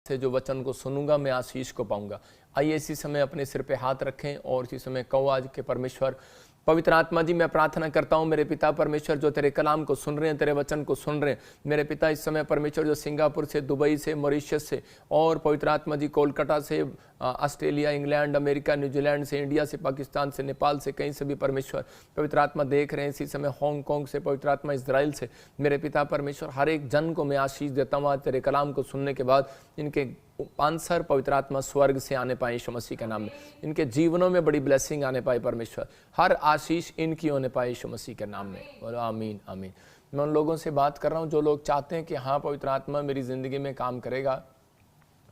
से जो वचन को सुनूंगा मैं आशीष को पाऊंगा। आइए इसी समय अपने सिर पे हाथ रखें और इसी समय कहो आज के परमेश्वर पवित्र आत्मा जी मैं प्रार्थना करता हूं मेरे पिता परमेश्वर जो तेरे कलाम को सुन रहे हैं, तेरे वचन को सुन रहे हैं, मेरे पिता इस समय परमेश्वर जो सिंगापुर से, दुबई से, मॉरिशस से और पवित्र आत्मा जी कोलकाता से, ऑस्ट्रेलिया, इंग्लैंड, अमेरिका, न्यूजीलैंड से, इंडिया से, पाकिस्तान से, नेपाल से, कहीं से भी परमेश्वर पवित्र आत्मा देख रहे हैं इसी समय, हांगकांग से पवित्र आत्मा, इजराइल से, मेरे पिता परमेश्वर हर एक जन को मैं आशीष देता हूँ आज तेरे कलाम को सुनने के बाद इनके आंसर पवित्र आत्मा स्वर्ग से आने पाए यीशु मसीह के नाम में, इनके जीवनों में बड़ी ब्लेसिंग आने पाए परमेश्वर, हर आशीष इनकी होने पाए यीशु मसीह के नाम में। बोलो आमीन आमीन। मैं उन लोगों से बात कर रहा हूँ जो लोग चाहते हैं कि हाँ पवित्र आत्मा मेरी ज़िंदगी में काम करेगा,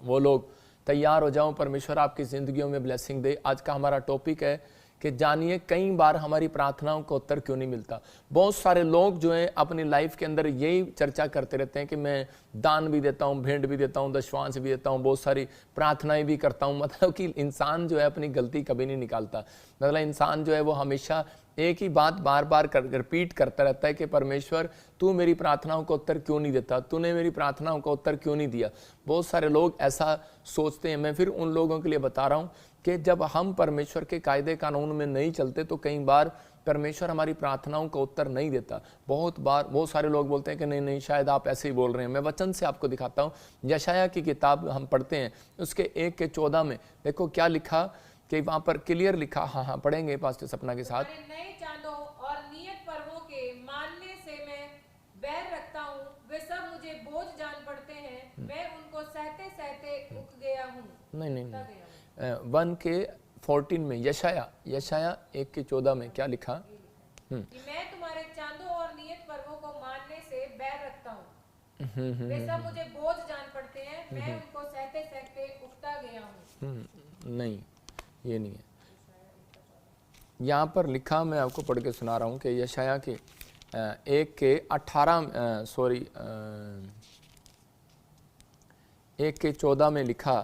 वो लोग तैयार हो जाओ, परमेश्वर आपकी ज़िंदगियों में ब्लेसिंग दे। आज का हमारा टॉपिक है कि जानिए कई बार हमारी प्रार्थनाओं को उत्तर क्यों नहीं मिलता। बहुत सारे लोग जो हैं अपनी लाइफ के अंदर यही चर्चा करते रहते हैं कि मैं दान भी देता हूँ, भेंट भी देता हूँ, दशवांश भी देता हूँ, बहुत सारी प्रार्थनाएं भी करता हूँ। मतलब कि इंसान जो है अपनी गलती कभी नहीं निकालता। मतलब इंसान जो है वो हमेशा एक ही बात बार बार रिपीट करता रहता है कि परमेश्वर तू मेरी प्रार्थनाओं को उत्तर क्यों नहीं देता, तूने मेरी प्रार्थनाओं का उत्तर क्यों नहीं दिया। बहुत सारे लोग ऐसा सोचते हैं। मैं फिर उन लोगों के लिए बता रहा हूँ कि जब हम परमेश्वर के कायदे कानून में नहीं चलते तो कई बार परमेश्वर हमारी प्रार्थनाओं का उत्तर नहीं देता। बहुत बार बहुत सारे लोग बोलते हैं कि नहीं नहीं शायद आप ऐसे ही बोल रहे हैं। मैं वचन से आपको दिखाता हूँ। यशायाह की किताब हम पढ़ते हैं, उसके 1:14 में देखो क्या लिखा कि वहाँ पर क्लियर लिखा। हाँ पढ़ेंगे पास्टर सपना के साथ। नए चांदों और नियत पर्वों के मानने से मैं बैर रखता हूँ, वे सब मुझे बोझ जान पड़ते हैं, मैं उनको सहते सहते उग गया हूँ। नहीं 1:14 में यशायाह 1:14 में क्या लिखा कि मैं तुम्हारे चांदों और नियत पर्वों को मानने से बैर रखता हूँ, वे सब मुझे बोझ जान पड़ते हैं, मैं उनको सहते सहते उगता गया हूँ। नहीं ये नहीं है, यहाँ पर लिखा मैं आपको पढ़ के सुना रहा हूँ कि यशायाह के 1:14 में लिखा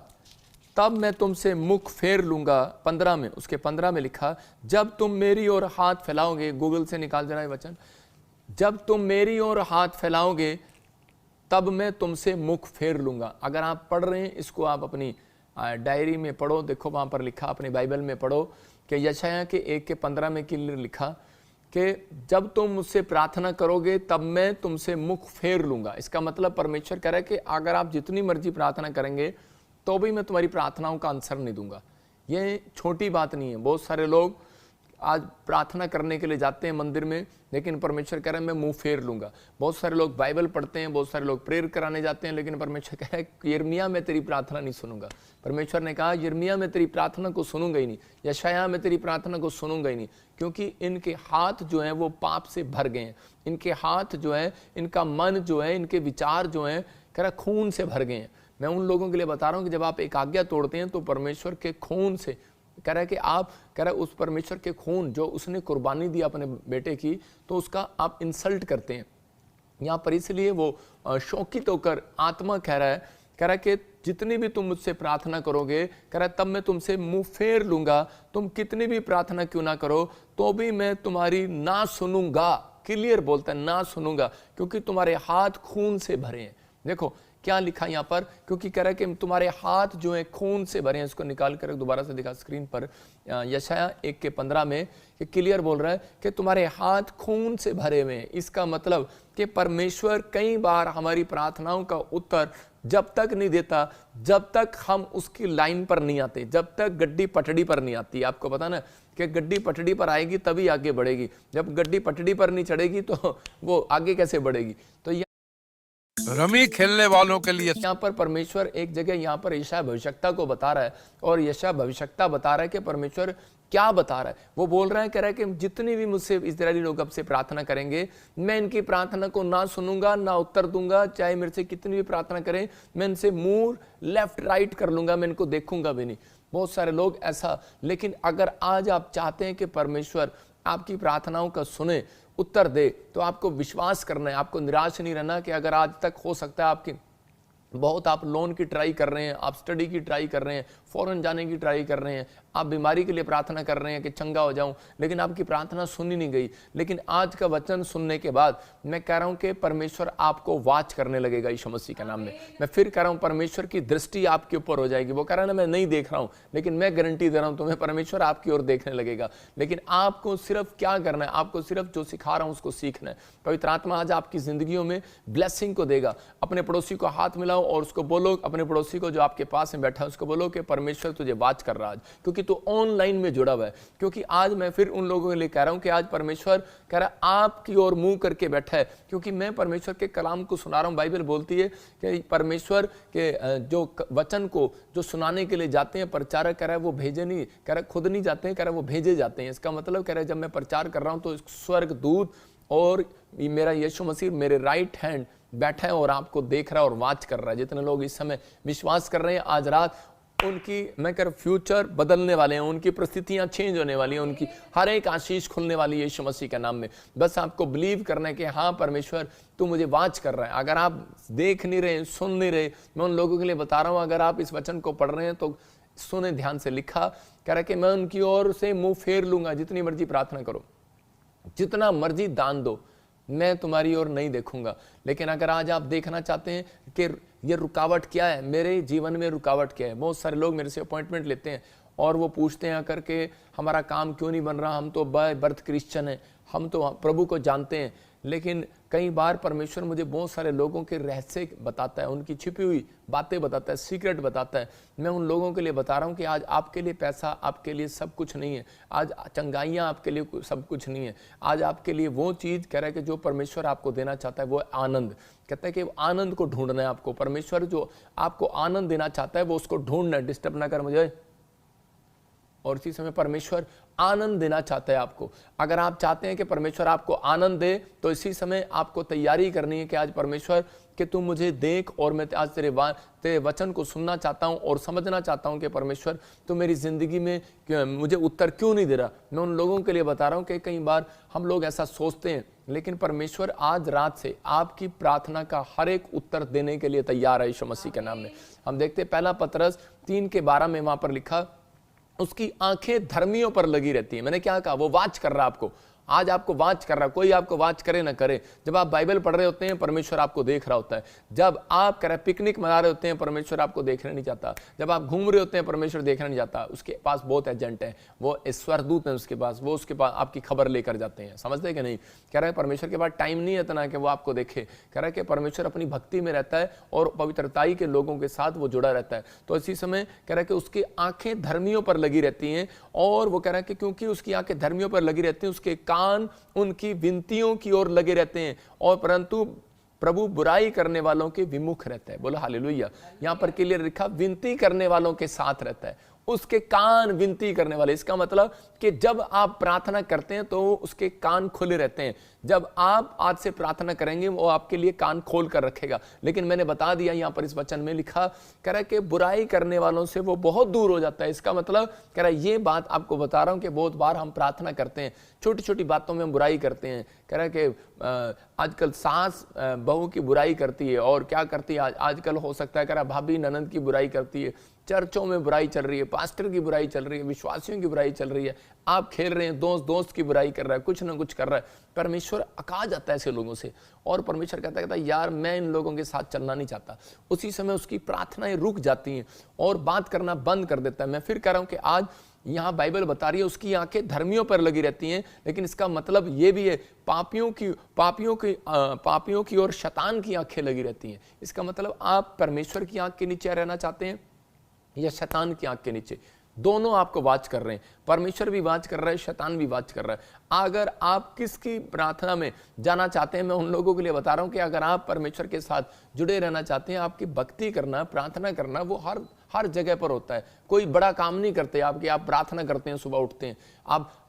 तब मैं तुमसे मुख फेर लूंगा। 15 में, उसके 15 में लिखा जब तुम मेरी ओर हाथ फैलाओगे, गूगल से निकाल जरा ये वचन, जब तुम मेरी ओर हाथ फैलाओगे तब मैं तुमसे मुख फेर लूंगा। अगर आप पढ़ रहे हैं इसको आप अपनी डायरी में पढ़ो, देखो वहाँ पर लिखा, अपनी बाइबल में पढ़ो कि यशायाह के 1:15 में क्लियर लिखा कि जब तुम मुझसे प्रार्थना करोगे तब मैं तुमसे मुख फेर लूंगा। इसका मतलब परमेश्वर कह रहा है कि अगर आप जितनी मर्जी प्रार्थना करेंगे तो भी मैं तुम्हारी प्रार्थनाओं का आंसर नहीं दूंगा। ये छोटी बात नहीं है। बहुत सारे लोग आज प्रार्थना करने के लिए जाते हैं मंदिर में, लेकिन परमेश्वर कह रहा है मैं मुंह फेर लूंगा। बहुत सारे लोग बाइबल पढ़ते हैं, बहुत सारे लोग प्रेयर कराने जाते हैं, लेकिन परमेश्वर कह रहा है यिर्मयाह मैं तेरी प्रार्थना नहीं सुनूंगा। परमेश्वर ने कहा यिर्मयाह मैं तेरी प्रार्थना को सुनूंगा ही नहीं, यशायाह मैं तेरी प्रार्थना को सुनूंगा ही नहीं, क्योंकि इनके हाथ जो हैं वो पाप से भर गए हैं। इनके हाथ जो है, इनका मन जो है, इनके विचार जो हैं कह रहा खून से भर गए हैं। मैं उन लोगों के लिए बता रहा हूँ कि जब आप एक आज्ञा तोड़ते हैं तो परमेश्वर के खून से कह रहा है कि आप कह रहा है उस परमेश्वर के खून जो उसने कुर्बानी दी अपने बेटे की, तो उसका आप इंसल्ट करते हैं। यहाँ पर इसलिए वो शौकित होकर आत्मा कह रहा है कि जितनी भी तुम मुझसे प्रार्थना करोगे, कह रहा है तब मैं तुमसे मुंह फेर लूंगा। तुम कितनी भी प्रार्थना क्यों ना करो तो भी मैं तुम्हारी ना सुनूंगा। क्लियर बोलता है ना सुनूंगा, क्योंकि तुम्हारे हाथ खून से भरे हैं। देखो क्या लिखा यहाँ पर, क्योंकि कह रहा है कि तुम्हारे हाथ जो है खून से भरे हैं। इसको निकाल कर दोबारा से दिखा स्क्रीन पर। यशायाह 1:15 में क्लियर बोल रहा है कि तुम्हारे हाथ खून से भरे हुए हैं। इसका मतलब कि परमेश्वर कई बार हमारी प्रार्थनाओं का उत्तर जब तक नहीं देता जब तक हम उसकी लाइन पर नहीं आते, जब तक गड्डी पटड़ी पर नहीं आती। आपको पता ना कि गड्डी पटड़ी पर आएगी तभी आगे बढ़ेगी, जब गड्डी पटड़ी पर नहीं चढ़ेगी तो वो आगे कैसे बढ़ेगी। तो रमी खेलने वालों के लिए यहाँ पर परमेश्वर एक जगह यहाँ पर यशायाह भविष्यता को बता रहा है, और यशायाह भविष्यता बता रहा है कि परमेश्वर क्या बता रहा है। वो बोल रहा है, कह रहा है कि जितनी भी मुझसे इस्राएली लोग अब से प्रार्थना करेंगे मैं इनकी प्रार्थना को ना सुनूंगा ना उत्तर दूंगा। चाहे मेरे से कितनी भी प्रार्थना करें मैं इनसे मुंह लेफ्ट राइट कर लूंगा, मैं इनको देखूंगा भी नहीं। बहुत सारे लोग ऐसा, लेकिन अगर आज आप चाहते हैं कि परमेश्वर आपकी प्रार्थनाओं का सुने, उत्तर दे, तो आपको विश्वास करना है, आपको निराश नहीं रहना कि अगर आज तक हो सकता है आपकी बहुत आप लोन की ट्राई कर रहे हैं, आप स्टडी की ट्राई कर रहे हैं, फॉरेन जाने की ट्राई कर रहे हैं, आप बीमारी के लिए प्रार्थना कर रहे हैं कि चंगा हो जाऊं, लेकिन आपकी प्रार्थना सुनी नहीं गई। लेकिन आज का वचन सुनने के बाद मैं कह रहा हूं कि परमेश्वर आपको वाच करने लगेगा यीशु मसीह के नाम में। मैं फिर कह रहा हूं, परमेश्वर की दृष्टि आपके ऊपर हो जाएगी। वो कह रहा है ना मैं नहीं देख रहा हूं, लेकिन मैं गारंटी दे रहा हूं तुम्हें, परमेश्वर आपकी ओर देखने लगेगा। लेकिन आपको सिर्फ क्या करना है, आपको सिर्फ जो सिखा रहा हूं उसको सीखना है। पवित्र आत्मा आज आपकी जिंदगियों में ब्लेसिंग को देगा। अपने पड़ोसी को हाथ मिलाओ और उसको बोलो, अपने पड़ोसी को जो आपके पास में बैठा है उसको बोलो कि परमेश्वर तुझे वाच कर रहा है आज, क्योंकि तू ऑनलाइन में जुड़ा हुआ है। क्योंकि आज मैं फिर उन लोगों के लिए कह रहा हूं कि आज परमेश्वर कह रहा है आपकी ओर मुंह करके बैठा है, क्योंकि मैं परमेश्वर के कलाम को सुना रहा हूं। बाइबल बोलती है कि परमेश्वर के जो वचन को जो सुनाने के लिए जाते हैं प्रचारक, कह रहा है वो भेजे नहीं, कह रहा है खुद नहीं जाते हैं, कह रहा है वो भेजे जाते हैं। इसका मतलब कह रहा है जब मैं प्रचार कर रहा हूं तो स्वर्ग दूत और मेरा यीशु मसीह मेरे राइट हैंड बैठा है और आपको देख रहा है और वाच कर रहा है। जितने लोग इस समय विश्वास कर रहे हैं आज रात उनकी मैं कह रहा फ्यूचर बदलने वाले हैं, उनकी परिस्थितियां चेंज होने वाली हैं, उनकी हर एक आशीष खुलने वाली है यीशु मसीह के नाम में। बस आपको बिलीव करना है कि हाँ परमेश्वर तू मुझे वाच कर रहा है। अगर आप देख नहीं रहे, सुन नहीं रहे, मैं उन लोगों के लिए बता रहा हूं, अगर आप इस वचन को पढ़ रहे हैं तो सुने ध्यान से। लिखा कह रहा है कि मैं उनकी ओर से मुंह फेर लूंगा। जितनी मर्जी प्रार्थना करो, जितना मर्जी दान दो, मैं तुम्हारी ओर नहीं देखूंगा। लेकिन अगर आज आप देखना चाहते हैं कि ये रुकावट क्या है, मेरे जीवन में रुकावट क्या है। बहुत सारे लोग मेरे से अपॉइंटमेंट लेते हैं और वो पूछते हैं आकर के हमारा काम क्यों नहीं बन रहा, हम तो बाय बर्थ क्रिश्चियन हैं, हम तो प्रभु को जानते हैं। लेकिन कई बार परमेश्वर मुझे बहुत सारे लोगों के रहस्य बताता है, उनकी छिपी हुई बातें बताता है, सीक्रेट बताता है। मैं उन लोगों के लिए बता रहा हूं कि आज आपके लिए पैसा आपके लिए सब कुछ नहीं है, आज चंगाइयाँ आपके लिए सब कुछ नहीं है। आज आपके लिए वो चीज़ कह रहा है कि जो परमेश्वर आपको देना चाहता है वो आनंद। कहता है कि आनंद को ढूंढना है आपको। परमेश्वर जो आपको आनंद देना चाहता है वो उसको ढूंढना है। डिस्टर्ब ना कर मुझे। और इसी समय परमेश्वर आनंद देना चाहता है आपको। अगर आप चाहते हैं कि परमेश्वर आपको आनंद दे तो इसी समय आपको तैयारी करनी है कि आज परमेश्वर कि तू मुझे देख और मैं आज तेरे वचन को सुनना चाहता हूं और समझना चाहता हूं कि परमेश्वर तू मेरी जिंदगी में मुझे उत्तर क्यों नहीं दे रहा। मैं उन लोगों के लिए बता रहा हूं कि कई बार हम लोग ऐसा सोचते हैं, लेकिन परमेश्वर आज रात से आपकी प्रार्थना का हर एक उत्तर देने के लिए तैयार है यीशु मसीह के नाम में। हम देखते हैं पहला पतरस 3:12 में वहां पर लिखा उसकी आंखें धर्मियों पर लगी रहती है। मैंने क्या कहा, वो वाच कर रहा है आपको। आज आपको वाच कर रहा है, कोई आपको वाच करे ना करे। जब आप बाइबल पढ़ रहे होते हैं परमेश्वर आपको देख रहा होता है। जब आप कह रहे पिकनिक मना रहे होते हैं परमेश्वर आपको देखना नहीं चाहता। जब आप घूम रहे होते हैं परमेश्वर देखना नहीं चाहता। उसके पास बहुत एजेंट है, वो स्वर्गदूत है उसके पास, वो उसके पास आपकी खबर लेकर जाते हैं। समझते कि नहीं? कह रहे हैं परमेश्वर के पास टाइम नहीं है इतना कि वो आपको देखे। कह रहा है कि परमेश्वर अपनी भक्ति में रहता है और पवित्रताई के लोगों के साथ वो जुड़ा रहता है। तो इसी समय कह रहा है कि उसकी आंखें धर्मियों पर लगी रहती हैं। और वो कह रहा है कि क्योंकि उसकी आंखें धर्मियों पर लगी रहती हैं, उसके कान उनकी विनतियों की ओर लगे रहते हैं। और परंतु प्रभु बुराई करने वालों के विमुख रहता है। बोला हालेलुया। यहां पर क्लियर लिखा विनती करने वालों के साथ रहता है। उसके कान विनती करने वाले। इसका मतलब कि जब आप प्रार्थना करते हैं तो उसके कान खुले रहते हैं। जब आप आज से प्रार्थना करेंगे वो आपके लिए कान खोल कर रखेगा। लेकिन मैंने बता दिया यहां पर इस वचन में लिखा कह रहा है कि बुराई करने वालों से वो बहुत दूर हो जाता है। इसका मतलब कह रहा है ये बात आपको बता रहा हूं कि बहुत बार हम प्रार्थना करते हैं, छोटी छोटी बातों में हम बुराई करते हैं। कह रहा है कि आजकल सास बहू की बुराई करती है और क्या करती है आजकल हो सकता है कह रहा भाभी ननद की बुराई करती है, चर्चों में बुराई चल रही है, पास्टर की बुराई चल रही है, विश्वासियों की बुराई चल रही है, आप खेल रहे हैं, दोस्त की बुराई कर रहा है, कुछ ना कुछ कर रहा है। परमेश्वर अका जाता है ऐसे लोगों से और परमेश्वर कहता है यार मैं इन लोगों के साथ चलना नहीं चाहता। उसी समय उसकी प्रार्थनाएं रुक जाती हैं और बात करना बंद कर देता है। मैं फिर कह रहा हूं कि आज यहां बाइबल बता रही है उसकी आंखें धर्मियों पर लगी रहती हैं, लेकिन इसका मतलब यह भी है पापियों की और शैतान की आंखें लगी रहती हैं। इसका मतलब आप परमेश्वर की आंख के नीचे रहना चाहते हैं या शैतान की आंख के नीचे, दोनों आपको वाच कर रहे हैं। परमेश्वर भी वाच कर रहा है, शैतान भी वाच कर रहा है। अगर आप किसकी प्रार्थना में जाना चाहते हैं, मैं उन लोगों के लिए बता रहा हूं कि अगर आप परमेश्वर के साथ जुड़े रहना चाहते हैं, आपकी भक्ति करना, प्रार्थना करना वो हर जगह पर होता है। कोई बड़ा काम नहीं करते आपके, आप प्रार्थना करते हैं, सुबह उठते हैं,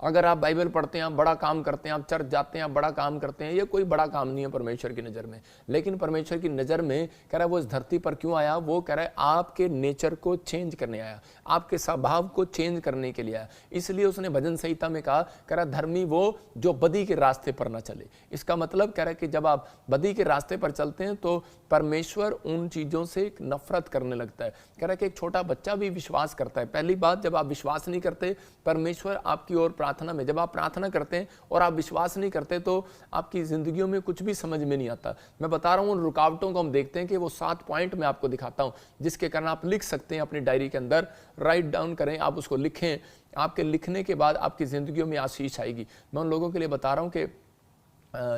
अगर आप बाइबल पढ़ते हैं आप बड़ा काम करते हैं, आप चर्च जाते हैं आप बड़ा काम करते हैं, ये कोई बड़ा काम नहीं है परमेश्वर की नज़र में। लेकिन परमेश्वर की नज़र में कह रहा है वो इस धरती पर क्यों आया, वो कह रहा है आपके नेचर को चेंज करने आया, आपके स्वभाव स्वभाव को चेंज करने के लिए आया। इसलिए उसने भजन संहिता में कहा, कह रहा धर्मी वो जो बदी के रास्ते पर ना चले। इसका मतलब कह रहा है कि जब आप बदी के रास्ते पर चलते हैं तो परमेश्वर उन चीजों से नफरत करने लगता है। कह रहा है कि एक छोटा बच्चा भी विश्वास करता है। पहली बात, जब आप विश्वास नहीं करते, परमेश्वर आपकी ओर प्रार्थना में, जब आप प्रार्थना करते हैं और आप विश्वास नहीं करते तो आपकी जिंदगियों में कुछ भी समझ में नहीं आता। मैं बता रहा हूं, उन रुकावटों को हम देखते हैं कि वो 7 पॉइंट मैं आपको दिखाता हूं, जिसके कारण आप लिख सकते हैं अपनी डायरी के अंदर, राइट डाउन करें, आप उसको लिखें। आपके लिखने के बाद आपकी जिंदगियों में आशीष आएगी। मैं उन लोगों के लिए बता रहा हूं कि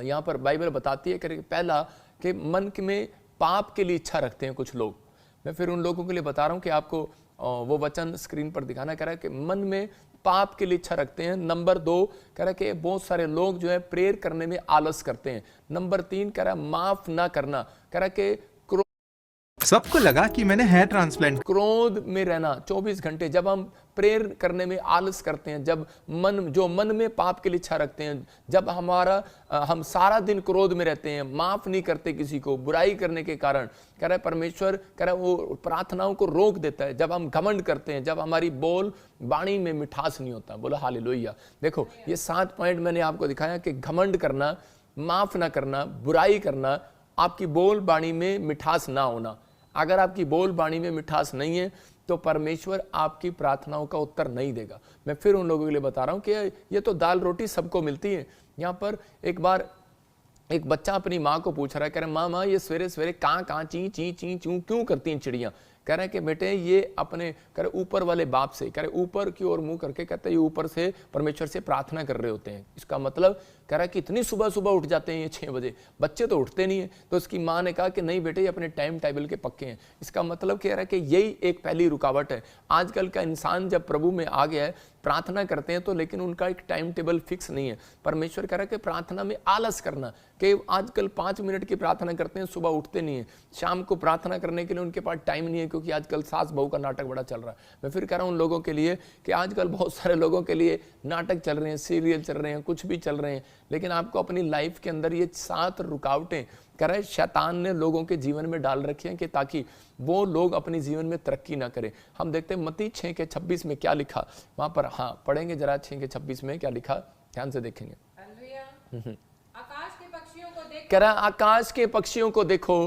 यहाँ पर बाइबल बताती है कि पहला, कि मन में पाप के लिए इच्छा रखते हैं कुछ लोग। मैं फिर उन लोगों के लिए बता रहा हूं कि आपको वो वचन स्क्रीन पर दिखाना, कह रहा है कि मन में पाप के लिए इच्छा रखते हैं। नंबर 2 कह रहा है कि बहुत सारे लोग जो है प्रेयर करने में आलस करते हैं। नंबर 3 कह रहा है माफ ना करना, कह रहा है कि सबको लगा कि मैंने हेयर ट्रांसप्लांट, क्रोध में रहना 24 घंटे। जब हम प्रेयर करने में आलस करते हैं, जब मन में पाप के लिए इच्छा रखते हैं, जब हम सारा दिन क्रोध में रहते हैं, माफ नहीं करते किसी को, बुराई करने के कारण, कह रहा है परमेश्वर कह रहा है वो प्रार्थनाओं को रोक देता है। जब हम घमंड करते हैं, जब हमारी बोल वाणी में मिठास नहीं होता, बोला हालेलुया। देखो ये 7 पॉइंट मैंने आपको दिखाया कि घमंड करना, माफ ना करना, बुराई करना, आपकी बोल वाणी में मिठास ना होना। अगर आपकी बोल वाणी में मिठास नहीं है तो परमेश्वर आपकी प्रार्थनाओं का उत्तर नहीं देगा। मैं फिर उन लोगों के लिए बता रहा हूं कि ये तो दाल रोटी सबको मिलती है। यहां पर एक बार एक बच्चा अपनी माँ को पूछ रहा है, कह रहा है माँ ये सवेरे सवेरे कहाँ ची ची ची चू क्यों करती हैं चिड़ियाँ। कह रहे हैं कि बेटे ये अपने कह रहे ऊपर वाले बाप से, कह रहे ऊपर की ओर मुंह करके, कहते हैं ये ऊपर से परमेश्वर से प्रार्थना कर रहे होते हैं। इसका मतलब कह रहा है कि इतनी सुबह सुबह उठ जाते हैं ये 6 बजे, बच्चे तो उठते नहीं है। तो उसकी माँ ने कहा कि नहीं बेटे ये अपने टाइम टेबल के पक्के हैं। इसका मतलब कह रहा है कि यही एक पहली रुकावट है। आजकल का इंसान जब प्रभु में आ गया है, प्रार्थना करते हैं तो लेकिन उनका एक टाइम टेबल फिक्स नहीं है। परमेश्वर कह रहा है कि प्रार्थना में आलस करना, कि आजकल 5 मिनट की प्रार्थना करते हैं, सुबह उठते नहीं है। शाम को प्रार्थना करने के लिए उनके पास टाइम नहीं है, क्योंकि आजकल सास बहू का नाटक बड़ा चल रहा है। मैं फिर कह रहा हूं उन लोगों के लिए कि आजकल बहुत सारे लोगों के लिए नाटक चल रहे हैं, सीरियल चल रहे हैं, कुछ भी चल रहे हैं, लेकिन आपको अपनी लाइफ के अंदर ये 7 रुकावटें कह रहे शैतान ने लोगों के जीवन में डाल रखी हैं कि ताकि वो लोग अपने जीवन में तरक्की ना करें। हम देखते हैं मत्ती 6:26 में क्या लिखा वहां पर, हाँ पढ़ेंगे जरा 6:26 में क्या लिखा, ध्यान से देखेंगे। आकाश के पक्षियों को देखो, कह रहा आकाश के पक्षियों को देखो,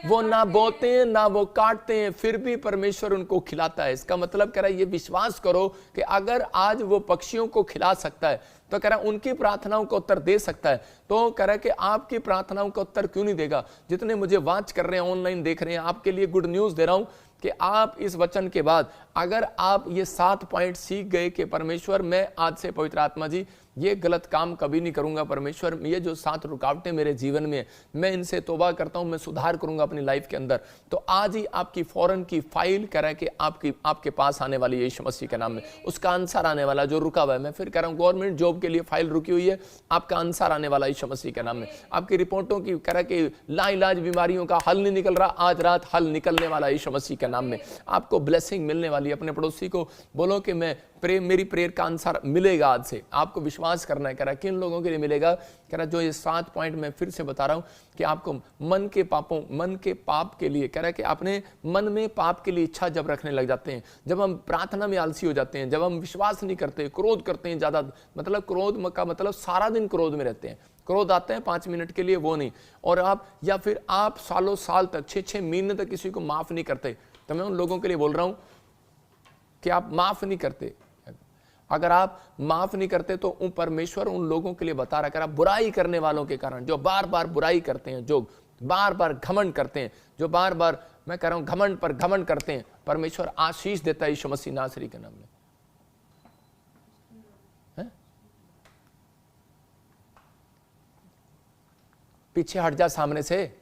वो ना बोते हैं ना वो काटते हैं, फिर भी परमेश्वर उनको खिलाता है। इसका मतलब कह रहा है ये विश्वास करो कि अगर आज वो पक्षियों को खिला सकता है तो कह रहा है उनकी प्रार्थनाओं का उत्तर दे सकता है। तो कह रहा है कि आपकी प्रार्थनाओं का उत्तर क्यों नहीं देगा। जितने मुझे वॉच कर रहे हैं, ऑनलाइन देख रहे हैं, आपके लिए गुड न्यूज दे रहा हूं कि आप इस वचन के बाद अगर आप ये 7 पॉइंट सीख गए कि परमेश्वर मैं आज से पवित्र आत्मा जी ये गलत काम कभी नहीं करूंगा, परमेश्वर ये जो 7 रुकावटें मेरे जीवन में मैं इनसे तौबा करता हूं, मैं सुधार करूंगा अपनी लाइफ के अंदर, तो आज ही आपकी फौरन की फाइल कह रहा है कि आपके पास आने वाली यीशु मसीह के नाम में उसका आंसर आने वाला जो रुका हुआ है। मैं फिर कह रहा हूं गवर्नमेंट जॉब के लिए फाइल रुकी हुई है, आपका आंसर आने वाला यीशु मसीह के नाम में। आपकी रिपोर्टों की कह रहा है कि लाइलाज बीमारियों का हल नहीं निकल रहा, आज रात हल निकलने वाला यीशु मसीह के नाम में। आपको ब्लेसिंग मिलने वाली है। अपने पड़ोसी को बोलो कि मेरी प्रेयर का आंसर मिलेगा आज से। आपको विश्वास करना है। कह रहा किन लोगों के लिए मिलेगा, कह रहा जो ये 7 पॉइंट मैं फिर से बता रहा हूं कि आपको मन के पाप के लिए, कह रहा है कि अपने मन में पाप के लिए इच्छा जब रखने लग जाते हैं, जब हम प्रार्थना में आलसी हो जाते हैं, जब हम विश्वास नहीं करते, क्रोध करते हैं ज्यादा, मतलब क्रोध का मतलब सारा दिन क्रोध में रहते हैं। क्रोध आते हैं 5 मिनट के लिए, वो नहीं। और आप या फिर आप सालों साल तक 6-6 महीने तक किसी को माफ नहीं करते, तो मैं उन लोगों के लिए बोल रहा हूं कि आप माफ नहीं करते। अगर आप माफ नहीं करते तो परमेश्वर उन लोगों के लिए बता रहा है, बुराई करने वालों के कारण, जो बार बार बुराई करते हैं, जो बार बार घमंड करते हैं, जो बार बार मैं कह रहा हूं घमंड पर घमंड करते हैं, परमेश्वर आशीष देता है यीशु मसीह नासरी के नाम में। पीछे हट जा सामने से।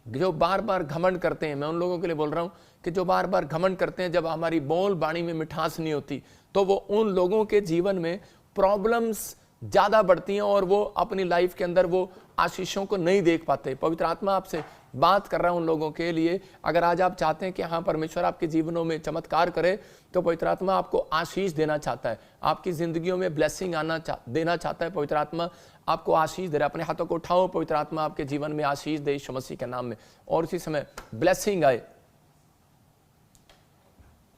जो बार बार घमंड करते हैं, मैं उन लोगों के लिए बोल रहा हूं कि जो बार बार घमंड करते हैं, जब हमारी बोल बाणी में मिठास नहीं होती तो वो उन लोगों के जीवन में प्रॉब्लम्स ज्यादा बढ़ती हैं और वो अपनी लाइफ के अंदर वो आशीषों को नहीं देख पाते। पवित्र आत्मा आपसे बात कर रहा हूं उन लोगों के लिए, अगर आज आप चाहते हैं कि हाँ परमेश्वर आपके जीवनों में चमत्कार करे, तो पवित्र आत्मा आपको आशीष देना चाहता है, आपकी जिंदगियों में ब्लेसिंग देना चाहता है। पवित्र आत्मा आपको आशीष दे रहा है। अपने हाथों को उठाओ, पवित्र आत्मा आपके जीवन में आशीष दे यीशु मसीह के नाम में, और इसी समय ब्लेसिंग आए।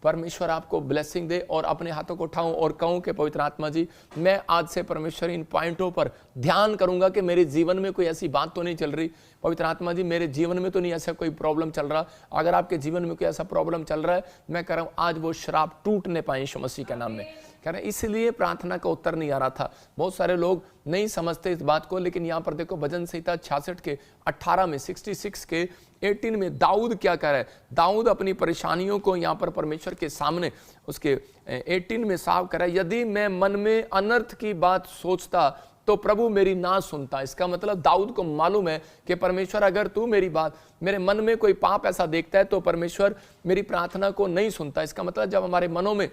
परमेश्वर आपको ब्लेसिंग दे। और अपने हाथों को उठाऊं और कहूं कि पवित्र आत्मा जी, मैं आज से परमेश्वर इन पॉइंटों पर ध्यान करूंगा कि मेरे जीवन में कोई ऐसी बात तो नहीं चल रही। पवित्र आत्मा जी, मेरे जीवन में तो नहीं ऐसा कोई प्रॉब्लम चल रहा। अगर आपके जीवन में कोई ऐसा प्रॉब्लम चल रहा है, मैं कह रहा हूं आज वो श्राप टूटने पाए यीशु मसीह के नाम में। कह रहे इसलिए प्रार्थना का उत्तर नहीं आ रहा था। बहुत सारे लोग नहीं समझते इस बात को, लेकिन यहाँ पर देखो भजन संहिता 66 के 18 में 66 के 18 में दाऊद क्या कह रहा है। दाऊद अपनी परेशानियों को यहाँ पर परमेश्वर के सामने उसके 18 में साफ कर रहा है, यदि मैं मन में अनर्थ की बात सोचता तो प्रभु मेरी ना सुनता। इसका मतलब दाऊद को मालूम है कि परमेश्वर अगर तू मेरी बात, मेरे मन में कोई पाप ऐसा देखता है तो परमेश्वर मेरी प्रार्थना को नहीं सुनता। इसका मतलब जब हमारे मनों में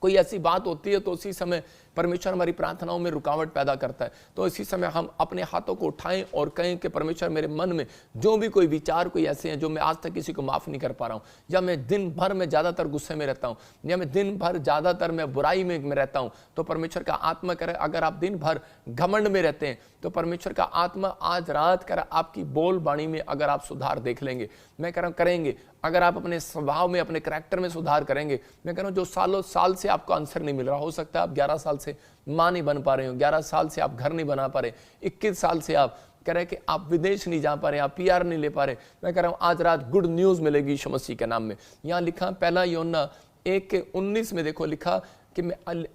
कोई ऐसी बात होती है तो उसी समय परमेश्वर हमारी प्रार्थनाओं में रुकावट पैदा करता है। तो इसी समय हम अपने हाथों को उठाएं और कहें कि परमेश्वर मेरे मन में जो भी कोई विचार कोई ऐसे हैं जो मैं आज तक किसी को माफ नहीं कर पा रहा हूं, या मैं दिन भर में ज्यादातर गुस्से में रहता हूं, या मैं दिन भर ज्यादातर मैं बुराई में रहता हूं, तो परमेश्वर का आत्मा करे अगर आप दिन भर घमंड में रहते हैं तो परमेश्वर का आत्मा आज रात कर आपकी बोल बाणी में अगर आप सुधार देख लेंगे, मैं कह रहा हूं करेंगे, अगर आप अपने स्वभाव में अपने करैक्टर में सुधार करेंगे, मैं कह रहा हूं जो सालों साल से आपको आंसर नहीं मिल रहा, हो सकता है आप 11 साल से मां नहीं बन पा रहे हो, 11 साल से आप घर नहीं बना पा रहे, 21 साल से आप कह रहे हैं कि आप विदेश नहीं जा पा रहे, आप पीआर नहीं ले पा रहे, मैं कह रहा हूं आज रात गुड न्यूज मिलेगी यीशु मसीह के नाम में। यहां लिखा 1 यूहन्ना 1:19 में देखो लिखा कि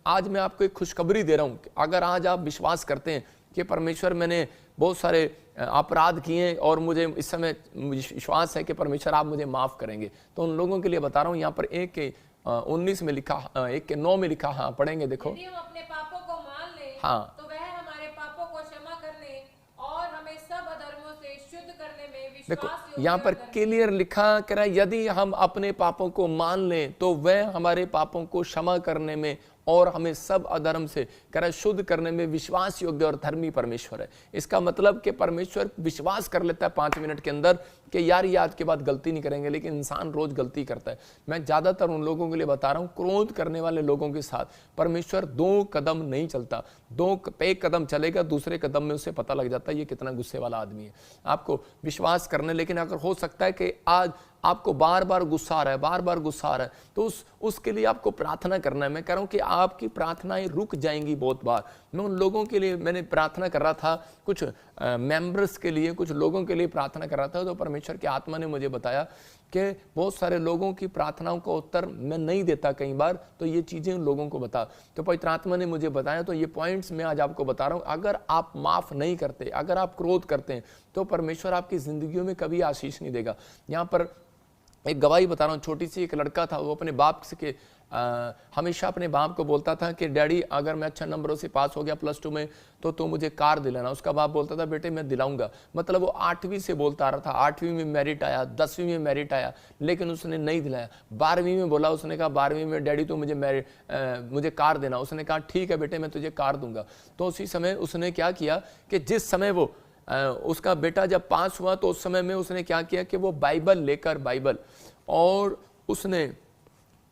आज मैं आपको एक खुशखबरी दे रहा हूं, अगर आज आप विश्वास करते हैं कि परमेश्वर मैंने बहुत सारे अपराध किए और मुझे इस समय विश्वास है कि परमेश्वर आप मुझे माफ करेंगे, तो उन लोगों के लिए बता रहा हूं। यहाँ पर 1:19 में लिखा, 1:9 में लिखा, हाँ पढ़ेंगे देखो। यदि हम अपने पापों को मान लें हाँ, तो वह हमारे पापों को क्षमा करने और हमें सब अधर्मों से शुद्ध करने में देखो विश्वास यहाँ पर क्लियर लिखा कह रहा है यदि हम अपने पापों को मान लें तो वह हमारे पापों को क्षमा करने में और हमें सब अधर्म से कह रहा है शुद्ध करने में विश्वास योग्य और धर्मी परमेश्वर है। इसका मतलब कि परमेश्वर विश्वास कर लेता है 5 मिनट के अंदर कि यार ये आज के बाद गलती नहीं करेंगे, लेकिन इंसान रोज गलती करता है। मैं ज्यादातर उन लोगों के लिए बता रहा हूं, क्रोध करने वाले लोगों के साथ परमेश्वर 2 कदम नहीं चलता, 1 कदम चलेगा, दूसरे कदम में उसे पता लग जाता है ये कितना गुस्से वाला आदमी है। आपको विश्वास करने, लेकिन अगर हो सकता है कि आज आपको बार बार गुस्सा आ रहा है, बार बार गुस्सा आ रहा है, तो उसके लिए आपको प्रार्थना करना है। मैं कह रहा हूं कि आपकी प्रार्थनाएं रुक जाएंगी बहुत बार। मैं उन लोगों के लिए मैंने प्रार्थना कर रहा था, कुछ मेंबर्स के लिए, कुछ लोगों के लिए प्रार्थना कर रहा था, तो परमेश्वर की आत्मा ने मुझे बताया कि बहुत सारे लोगों की प्रार्थनाओं का उत्तर मैं नहीं देता कई बार, तो ये चीजें उन लोगों को बता। तो पवित्र आत्मा ने मुझे बताया, तो ये पॉइंट्स मैं आज आपको बता रहा हूं। अगर आप माफ नहीं करते, अगर आप क्रोध करते हैं, तो परमेश्वर आपकी जिंदगियों में कभी आशीष नहीं देगा। यहाँ पर एक गवाही बता रहा हूँ, छोटी सी एक लड़का था, वो अपने बाप से हमेशा अपने बाप को बोलता था कि डैडी अगर मैं अच्छा नंबरों से पास हो गया +2 में तो तू मुझे कार दिलाना। उसका बाप बोलता था बेटे मैं दिलाऊंगा। मतलब वो 8वीं से बोलता आ रहा था, 8वीं में मेरिट आया, 10वीं में मेरिट आया, लेकिन उसने नहीं दिलाया। 12वीं में बोला, उसने कहा 12वीं में डैडी तू मुझे कार देना। उसने कहा ठीक है बेटे मैं तुझे कार दूंगा। तो उसी समय उसने क्या किया कि जिस समय वो उसका बेटा जब पास हुआ तो उस समय में उसने क्या किया कि वो बाइबल लेकर, बाइबल, और उसने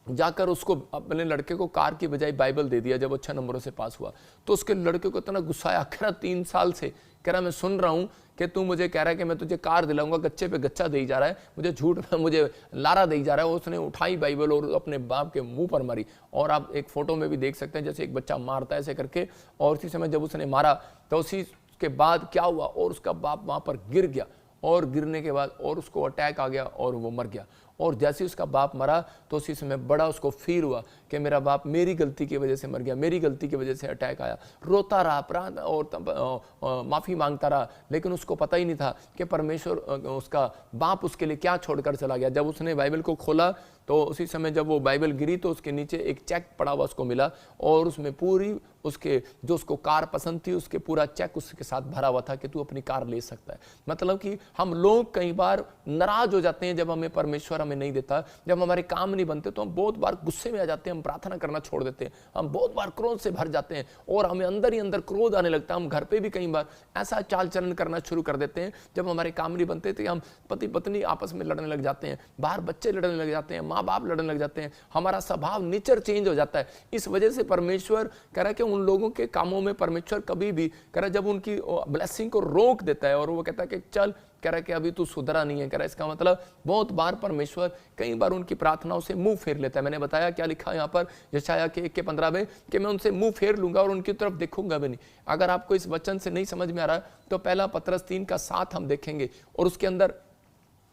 जाकर उसको अपने लड़के को कार की बजाय बाइबल दे दिया जब अच्छा नंबरों से पास हुआ। तो उसके लड़के को इतना गुस्सा आया, कह रहा 3 साल से कह रहा मैं सुन रहा हूं कि तू मुझे कह रहा है कि मैं तुझे कार दिलाऊंगा, गच्चे पे गच्चा दे जा रहा है, मुझे झूठ में मुझे लारा दे जा रहा है। उसने उठाई बाइबल और अपने बाप के मुंह पर मारी। और आप एक फोटो में भी देख सकते हैं जैसे एक बच्चा मारता है ऐसे करके, और उसी समय जब उसने मारा तो उसी के बाद क्या हुआ, और उसका बाप वहां पर गिर गया, और गिरने के बाद और उसको अटैक आ गया और वो मर गया। और जैसे उसका बाप मरा तो उसी समय बड़ा उसको फील हुआ कि मेरा बाप मेरी गलती की वजह से मर गया, मेरी गलती की वजह से अटैक आया। रोता रहा, प्रार्थना और माफ़ी मांगता रहा, लेकिन उसको पता ही नहीं था कि परमेश्वर उसका बाप उसके लिए क्या छोड़कर चला गया। जब उसने बाइबल को खोला तो उसी समय जब वो बाइबल गिरी तो उसके नीचे एक चेक पड़ा हुआ उसको मिला, और उसमें पूरी उसके जो उसको कार पसंद थी उसके पूरा चेक उसके साथ भरा हुआ था कि तू अपनी कार ले सकता है। मतलब कि हम लोग कई बार नाराज हो जाते हैं जब हमें परमेश्वर हमें नहीं देता, जब हमारे काम नहीं बनते तो हम बहुत बार गुस्से में आ जाते हैं, हम प्रार्थना करना छोड़ देते हैं, हम बहुत बार क्रोध से भर जाते हैं और हमें अंदर ही अंदर क्रोध आने लगता है। हम घर पे भी कई बार ऐसा चाल चलन करना शुरू कर देते हैं, जब हमारे काम नहीं बनते तो हम पति पत्नी आपस में लड़ने लग जाते हैं, बाहर बच्चे लड़ने लग जाते हैं, माँ बाप लड़ने लग जाते हैं, हमारा स्वभाव नेचर चेंज हो जाता है। इस वजह से परमेश्वर कह रहा है कि उन लोगों के कामों में परमेश्वर कभी भी कह रहा है जब उनकी ब्लेसिंग को रोक देता है और वो कहता है कि चल कह रहा है कि अभी तू सुधरा नहीं है, कह रहा है इसका मतलब बहुत बार परमेश्वर कई बार उनकी प्रार्थनाओं से मुंह फेर लेता है। मैंने बताया क्या लिखा है यहाँ पर यशायाह के 1:15 में कि मैं उनसे मुंह फेर लूंगा और उनकी तरफ देखूंगा भी नहीं। अगर आपको इस वचन से नहीं समझ में आ रहा तो पहला पतरस 3:7 हम देखेंगे और उसके अंदर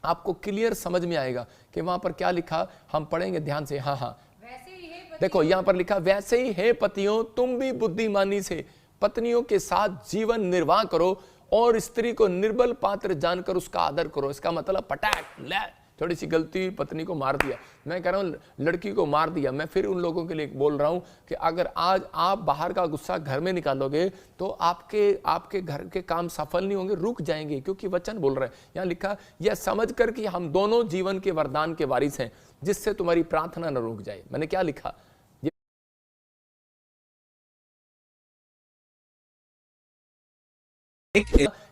आपको क्लियर समझ में आएगा कि वहां पर क्या लिखा, हम पढ़ेंगे ध्यान से। हाँ देखो यहाँ पर लिखा, वैसे ही है पतियों तुम भी बुद्धिमानी से पत्नियों के साथ जीवन निर्वाह करो और स्त्री को निर्बल पात्र जानकर उसका आदर करो। इसका मतलब पटाक ले, थोड़ी सी गलती पत्नी को मार दिया, मैं कह रहा हूं लड़की को मार दिया। मैं फिर उन लोगों के लिए बोल रहा हूं कि अगर आज आप बाहर का गुस्सा घर में निकालोगे तो आपके घर के काम सफल नहीं होंगे, रुक जाएंगे, क्योंकि वचन बोल रहे हैं। यहाँ लिखा, यह समझ कर कि हम दोनों जीवन के वरदान के वारिस हैं, जिससे तुम्हारी प्रार्थना न रुक जाए। मैंने क्या लिखा,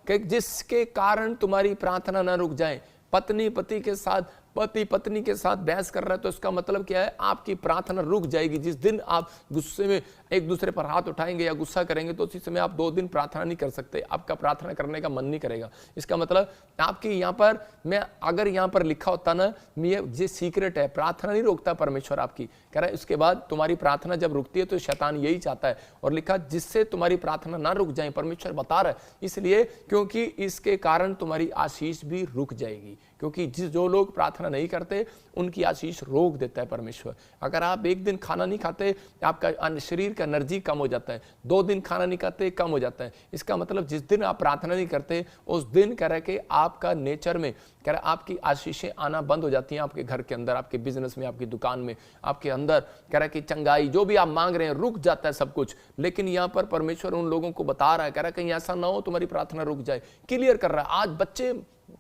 जिसके कारण तुम्हारी प्रार्थना न रुक जाए। पत्नी पति के साथ, पति पत्नी के साथ बहस कर रहा है तो इसका मतलब क्या है, आपकी प्रार्थना रुक जाएगी। जिस दिन आप गुस्से में एक दूसरे पर हाथ उठाएंगे या गुस्सा करेंगे तो उसी समय आप 2 दिन प्रार्थना नहीं कर सकते, आपका प्रार्थना करने का मन नहीं करेगा। इसका मतलब आपकी यहाँ पर, मैं अगर यहाँ पर लिखा होता ना, ये सीक्रेट है, प्रार्थना नहीं रोकता परमेश्वर आपकी, कह रहा है इसके बाद तुम्हारी प्रार्थना जब रुकती है तो शैतान यही चाहता है। और लिखा जिससे तुम्हारी प्रार्थना ना रुक जाए, परमेश्वर बता रहा है, इसलिए क्योंकि इसके कारण तुम्हारी आशीष भी रुक जाएगी। क्योंकि जो लोग प्रार्थना नहीं करते उनकी आशीष रोक देता है परमेश्वर। अगर आप एक दिन खाना नहीं खाते, आपका शरीर का एनर्जी कम हो जाता है, 2 दिन खाना नहीं खाते कम हो जाता है। इसका मतलब जिस दिन आप प्रार्थना नहीं करते उस दिन कह रहा है कि आपका नेचर में कह रहा है आपकी आशीषें आना बंद हो जाती हैं, आपके घर के अंदर, आपके बिजनेस में, आपकी दुकान में, आपके अंदर कह रहा है कि चंगाई जो भी आप मांग रहे हैं रुक जाता है सब कुछ। लेकिन यहाँ पर परमेश्वर उन लोगों को बता रहा है, कह रहा है कहीं ऐसा ना हो तुम्हारी प्रार्थना रुक जाए, क्लियर कर रहा है। आज बच्चे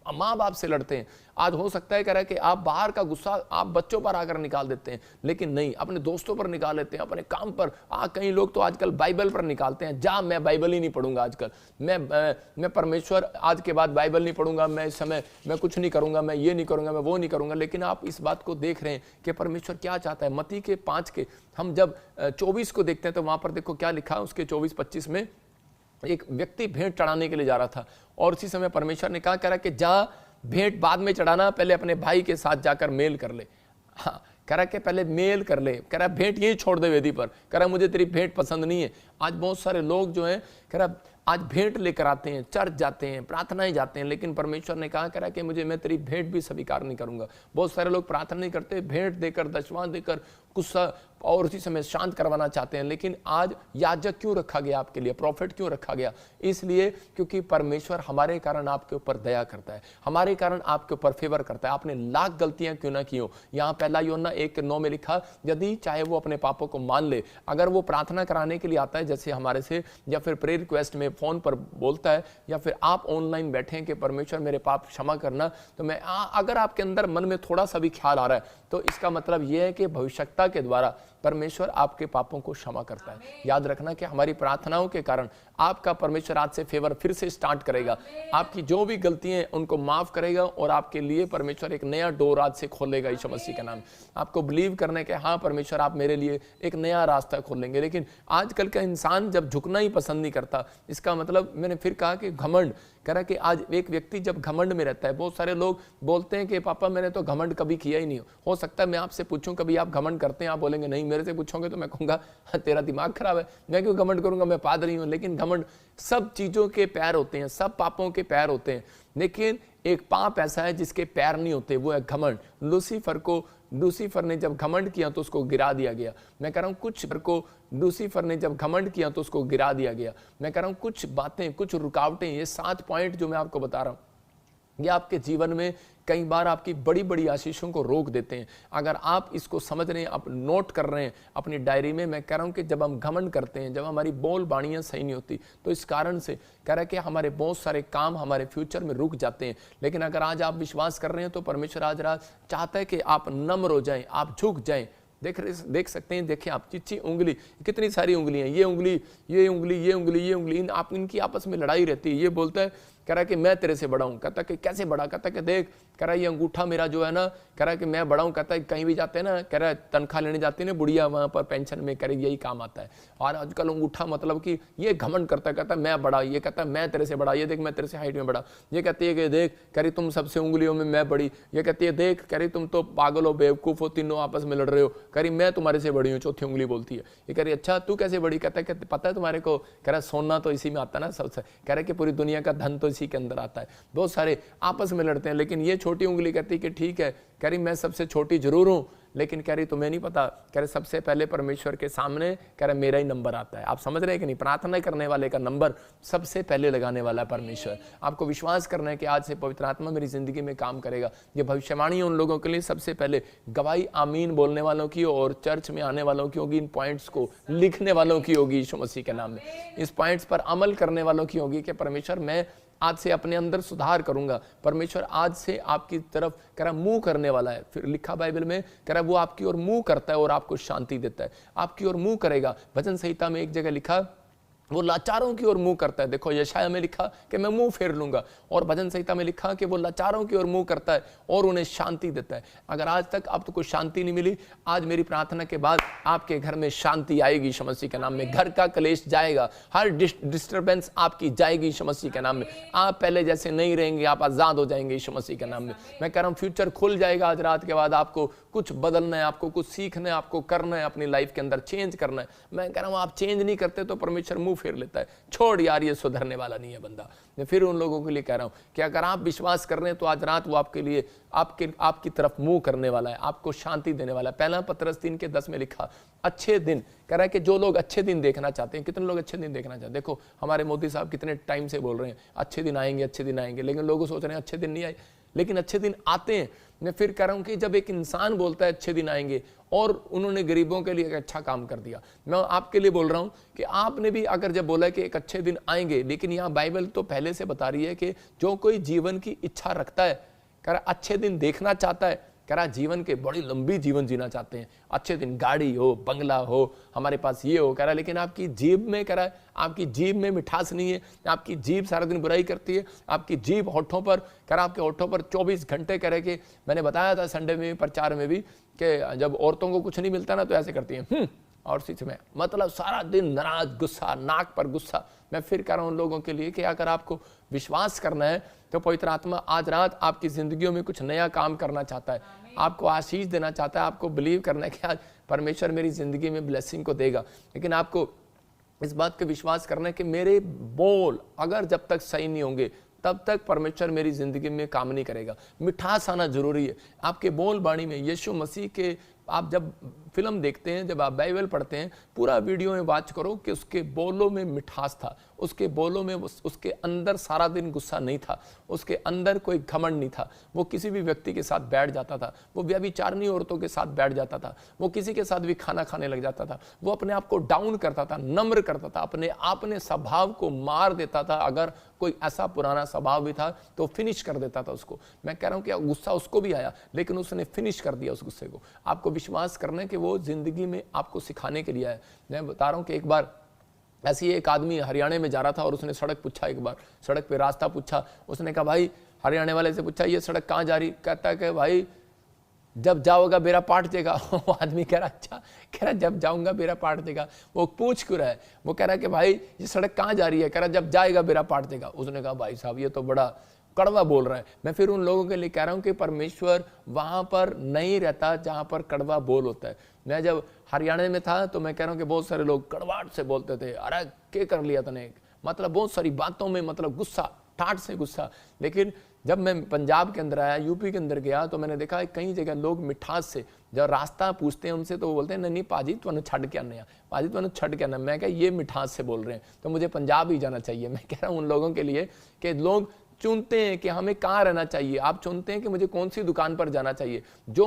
माँ बाप से लड़ते हैं, आज हो सकता है कह रहा है कि आप बाहर का गुस्सा आप बच्चों पर आकर निकाल देते हैं, लेकिन नहीं, अपने दोस्तों पर निकाल लेते हैं, अपने काम पर। कई लोग तो आजकल बाइबल पर निकालते हैं, जा मैं बाइबल ही नहीं पढ़ूंगा आजकल, मैं परमेश्वर आज के बाद बाइबल नहीं पढ़ूंगा, मैं इस समय मैं कुछ नहीं करूंगा, मैं ये नहीं करूंगा, मैं वो नहीं करूंगा। लेकिन आप इस बात को देख रहे हैं कि परमेश्वर क्या चाहता है। मत्ती के 5 के हम जब 24 को देखते हैं तो वहां पर देखो क्या लिखा है, उसके 24-25 में एक व्यक्ति भेंट चढ़ाने के लिए जा रहा था और उसी समय परमेश्वर ने कहा, कह रहा कि जा भेंट बाद में चढ़ाना, पहले अपने भाई के साथ जाकर मेल कर ले। हाँ, कह रहा कि पहले मेल कर ले, कह रहा भेंट यही छोड़ दे वेदी पर, कह रहा मुझे तेरी भेंट पसंद नहीं है। आज बहुत सारे लोग जो हैं कह रहा आज भेंट लेकर आते हैं, चर्च जाते हैं, प्रार्थनाएं जाते हैं, लेकिन परमेश्वर ने कहा, कह रहा कि मैं तेरी भेंट भी स्वीकार नहीं करूंगा। बहुत सारे लोग प्रार्थना नहीं करते, भेंट देकर, दशवां देकर गुस्सा और उसी समय शांत करवाना चाहते हैं। लेकिन आज याजक क्यों रखा गया आपके लिए, प्रॉफिट क्यों रखा गया? इसलिए क्योंकि परमेश्वर हमारे कारण आपके ऊपर दया करता है, हमारे कारण आपके ऊपर फेवर करता है। आपने लाख गलतियां क्यों ना की हो, यहाँ पहला यूहन्ना 1:9 में लिखा, यदि चाहे वो अपने पापों को मान ले, अगर वो प्रार्थना कराने के लिए आता है जैसे हमारे से, या फिर प्रेयर रिक्वेस्ट में फोन पर बोलता है, या फिर आप ऑनलाइन बैठे हैं कि परमेश्वर मेरे पाप क्षमा करना, तो मैं अगर आपके अंदर मन में थोड़ा सा भी ख्याल आ रहा है तो इसका मतलब यह है कि भविष्यता के द्वारा परमेश्वर आपके पापों को क्षमा करता है। याद रखना कि हमारी प्रार्थनाओं के कारण आपका परमेश्वर आज से फेवर फिर से स्टार्ट करेगा, आपकी जो भी गलतियां हैं उनको माफ करेगा और आपके लिए परमेश्वर एक नया डोर आज से खोलेगा यीशु मसीह के नाम। आपको बिलीव करने के, हाँ परमेश्वर आप मेरे लिए एक नया रास्ता खोलेंगे। लेकिन आजकल का इंसान जब झुकना ही पसंद नहीं करता, इसका मतलब मैंने फिर कहा कि घमंड, कह रहा कि आज एक व्यक्ति जब घमंड में रहता है, बहुत सारे लोग बोलते हैं कि पापा मैंने तो घमंड कभी किया ही नहीं। हो सकता है मैं आपसे पूछूं कभी आप घमंड करते हैं, आप बोलेंगे नहीं, मेरे से पूछोगे तो मैं कहूंगा तेरा दिमाग खराब है, मैं क्यों घमंड करूंगा, मैं पादरी हूं। लेकिन घमंड सब चीजों के पैर होते हैं, सब पापों के पैर होते हैं, लेकिन एक पाप ऐसा है जिसके पैर नहीं होते, वो है घमंड। लूसीफर ने जब घमंड किया तो उसको गिरा दिया गया। मैं कह रहा हूं लूसीफर ने जब घमंड किया तो उसको गिरा दिया गया। मैं कह रहा हूं कुछ बातें, कुछ रुकावटें, ये 7 पॉइंट जो मैं आपको बता रहा हूं, ये आपके जीवन में कई बार आपकी बड़ी बड़ी आशीषों को रोक देते हैं। अगर आप इसको समझ रहे हैं, आप नोट कर रहे हैं अपनी डायरी में, मैं कह रहा हूं कि जब हम घमंड करते हैं, जब हमारी बोल बाणियां सही नहीं होती, तो इस कारण से कह रहा है कि हमारे बहुत सारे काम हमारे फ्यूचर में रुक जाते हैं। लेकिन अगर आज आप विश्वास कर रहे हैं तो परमेश्वर आज रात चाहता है कि आप नम्र हो जाएं, आप झुक जाएं। देख सकते हैं, देखिए आप चिच्ची उंगली, कितनी सारी उंगलियां, ये उंगली, ये उंगली, ये उंगली, ये उंगली, आप इनकी आपस में लड़ाई रहती है। ये बोलता है कह रहा कि मैं तेरे से बड़ा हूँ। कहता कि कैसे बड़ा? कहता कि देख, कह रहा ये अंगूठा मेरा जो है ना, कह रहा कि मैं बड़ा हूँ। कहता है कहीं भी जाते हैं ना, कह रहा है तनख्वाह लेने जाती है ना बुढ़िया, वहाँ पर पेंशन में, कह रही यही काम आता है। और आजकल अंगूठा मतलब कि ये घमंड करता है, कहता है मैं बड़ा, ये कहता है मैं तेरे से बड़ा, ये देख मैं तेरे से हाइट में बड़ा। ये कहती है कि देख, कह रही तुम सबसे उंगलियों में मैं बड़ी। ये कहती है देख, कह रही तुम तो पागल हो, बेवकूफ हो, तीनों आपस में लड़ रहे हो। कह रही मैं तुम्हारे से बड़ी हूँ, चौथी उंगली बोलती है। ये कह रही अच्छा तू कैसे बड़ी? कहता है पता है तुम्हारे को, कह रहा सोना तो इसी में आता है ना सबसे, कह रहे कि पूरी दुनिया का धन तो इसी के अंदर आता है। बहुत सारे आपस में लड़ते हैं, लेकिन ये छोटी उंगली कहती कि ठीक है, कह रही मैं सबसे छोटी जरूर हूं, लेकिन कह रही तुम्हें नहीं पता, कह रहे सबसे पहले परमेश्वर के सामने कह रहे मेरा ही नंबर आता है। आप समझ रहे हैं कि नहीं? प्रार्थना करने वाले का नंबर सबसे पहले लगाने वाला है परमेश्वर। आपको विश्वास करना है कि आज से पवित्र आत्मा मेरी जिंदगी में काम करेगा। ये भविष्यवाणी उन लोगों के लिए सबसे पहले गवाही आमीन बोलने वालों की और चर्च में आने वालों की होगी, इन पॉइंट्स को लिखने वालों की होगी यीशु मसीह के नाम में, इस पॉइंट्स पर अमल करने वालों की होगी कि परमेश्वर मैं आज से अपने अंदर सुधार करूंगा। परमेश्वर आज से आपकी तरफ कह रहा मुंह करने वाला है। फिर लिखा बाइबल में कह रहा वो आपकी ओर मुंह करता है और आपको शांति देता है। आपकी ओर मुंह करेगा। भजन संहिता में एक जगह लिखा वो लाचारों की ओर मुंह करता है। देखो यशाया में लिखा कि मैं मुंह फेर लूंगा, और भजन संहिता में लिखा कि वो लाचारों की ओर मुंह करता है और उन्हें शांति देता है। अगर आज तक आपको कोई शांति नहीं मिली, आज मेरी प्रार्थना के बाद आपके घर में शांति आएगी यीशु मसीह के नाम में। घर का कलेश जाएगा, हर डिस्टर्बेंस आपकी जाएगी यीशु मसीह के नाम में। आप पहले जैसे नहीं रहेंगे, आप आजाद हो जाएंगे यीशु मसीह के नाम में। मैं कह रहा हूँ फ्यूचर खुल जाएगा आज रात के बाद। आपको कुछ बदलना है, आपको कुछ सीखना है, आपको करना है, अपनी लाइफ के अंदर चेंज करना है। मैं कह रहा हूँ आप चेंज नहीं करते तो परमेश्वर मुंह फेर लेता है। छोड़ यार, ये सुधरने वाला नहीं है बंदा। मैं फिर उन लोगों के लिए कह रहा हूं कि अगर आप विश्वास कर रहे हैं तो आज रात वो आपके लिए आपकी तरफ मुंह करने वाला है, आपको शांति देने वाला है। पहला पतरस 3:10 में लिखा अच्छे दिन, कह रहा है कि जो लोग अच्छे दिन देखना चाहते हैं। कितने लोग अच्छे दिन देखना चाहते हैं? देखो हमारे मोदी साहब कितने टाइम से बोल रहे हैं अच्छे दिन आएंगे, अच्छे दिन आएंगे, लेकिन लोग सोच रहे हैं अच्छे दिन नहीं आए, लेकिन अच्छे दिन आते हैं। मैं फिर कह रहा हूं कि जब एक इंसान बोलता है अच्छे दिन आएंगे और उन्होंने गरीबों के लिए एक अच्छा काम कर दिया, मैं आपके लिए बोल रहा हूं कि आपने भी अगर जब बोला कि एक अच्छे दिन आएंगे, लेकिन यहां बाइबल तो पहले से बता रही है कि जो कोई जीवन की इच्छा रखता है, कह रहा अच्छे दिन देखना चाहता है, कह रहा जीवन के बड़ी लंबी जीवन जीना चाहते हैं, अच्छे दिन गाड़ी हो, बंगला हो, हमारे पास ये हो, कह रहा लेकिन आपकी जीभ में, कह रहा है आपकी जीभ में मिठास नहीं है, आपकी जीभ सारा दिन बुराई करती है, आपकी जीभ होठों पर, कह रहा आपके होठों पर 24 घंटे, कह रहे कि मैंने बताया था संडे में प्रचार में भी कि जब औरतों को कुछ नहीं मिलता ना तो ऐसे करती हैं और सीच में, मतलब सारा दिन नाराज, गुस्सा, नाक पर गुस्सा। मैं फिर कह रहा हूं उन लोगों के लिए कि अगर आपको विश्वास करना है तो पवित्र आत्मा आज रात आपकी जिंदगियों में कुछ नया काम करना चाहता है, आपको आशीष देना चाहता है। आपको बिलीव करना है कि आज परमेश्वर मेरी जिंदगी में ब्लेसिंग को देगा, लेकिन आपको इस बात का विश्वास करना है कि मेरे बोल अगर जब तक सही नहीं होंगे तब तक परमेश्वर मेरी जिंदगी में काम नहीं करेगा। मिठास आना जरूरी है आपके बोल बाणी में। यीशु मसीह के आप जब फिल्म देखते हैं, जब आप बाइबल पढ़ते हैं, पूरा वीडियो में वाच करो कि उसके बोलों में मिठास था, उसके बोलों में उसके अंदर सारा दिन गुस्सा नहीं था, उसके अंदर कोई घमंड नहीं था। वो किसी भी व्यक्ति के साथ बैठ जाता था, वो व्यभिचारिणी औरतों के साथ बैठ जाता था, वो किसी के साथ भी खाना खाने लग जाता था, वो अपने आप को डाउन करता था, नम्र करता था, अपने स्वभाव को मार देता था। अगर कोई ऐसा पुराना स्वभाव भी था तो फिनिश कर देता था उसको। मैं कह रहा हूं कि गुस्सा उसको भी आया, लेकिन उसने फिनिश कर दिया उस गुस्से को। आपको विश्वास करना है कि वो जिंदगी में आपको सिखाने के लिए आया। मैं बता रहा हूं कि एक बार ऐसी एक आदमी हरियाणा में जा रहा था और उसने सड़क पूछा, एक बार सड़क पे रास्ता पूछा, उसने कहा भाई, हरियाणा वाले से पूछा ये सड़क कहाँ जा रही? कहता है कि भाई जब जाओगा बेरा पाट देगा। वो आदमी कह रहा अच्छा, कह रहा जब जाऊंगा बेरा पाट देगा। वो पूछ क्यों रहा है? वो कह रहा कि भाई ये सड़क कहाँ जा रही है? कह रहा जब जाएगा बेरा पाट देगा। उसने कहा भाई साहब ये तो बड़ा कड़वा बोल रहा है। मैं फिर उन लोगों के लिए कह रहा हूं कि परमेश्वर वहां पर नहीं रहता जहां पर कड़वा बोल होता है। मैं जब हरियाणा में था तो मैं कह रहा हूं कि बहुत सारे लोग कड़वाहट से बोलते थे, अरे क्या कर लिया तूने, मतलब बहुत सारी बातों में मतलब गुस्सा, ठाठ से गुस्सा। लेकिन जब मैं पंजाब के अंदर आया, यूपी के अंदर गया, तो मैंने देखा कई जगह लोग मिठास से जब रास्ता पूछते हैं उनसे तो वो बोलते हैं नहीं पाजी तुम छड़ के आने, पाजी तुम छड़ के आना। मैं क्या ये मिठास से बोल रहे हैं तो मुझे पंजाब ही जाना चाहिए। मैं कह रहा हूँ उन लोगों के लिए कि लोग चुनते हैं कि हमें कहाँ रहना चाहिए, आप चुनते हैं कि मुझे कौन सी दुकान पर जाना चाहिए। जो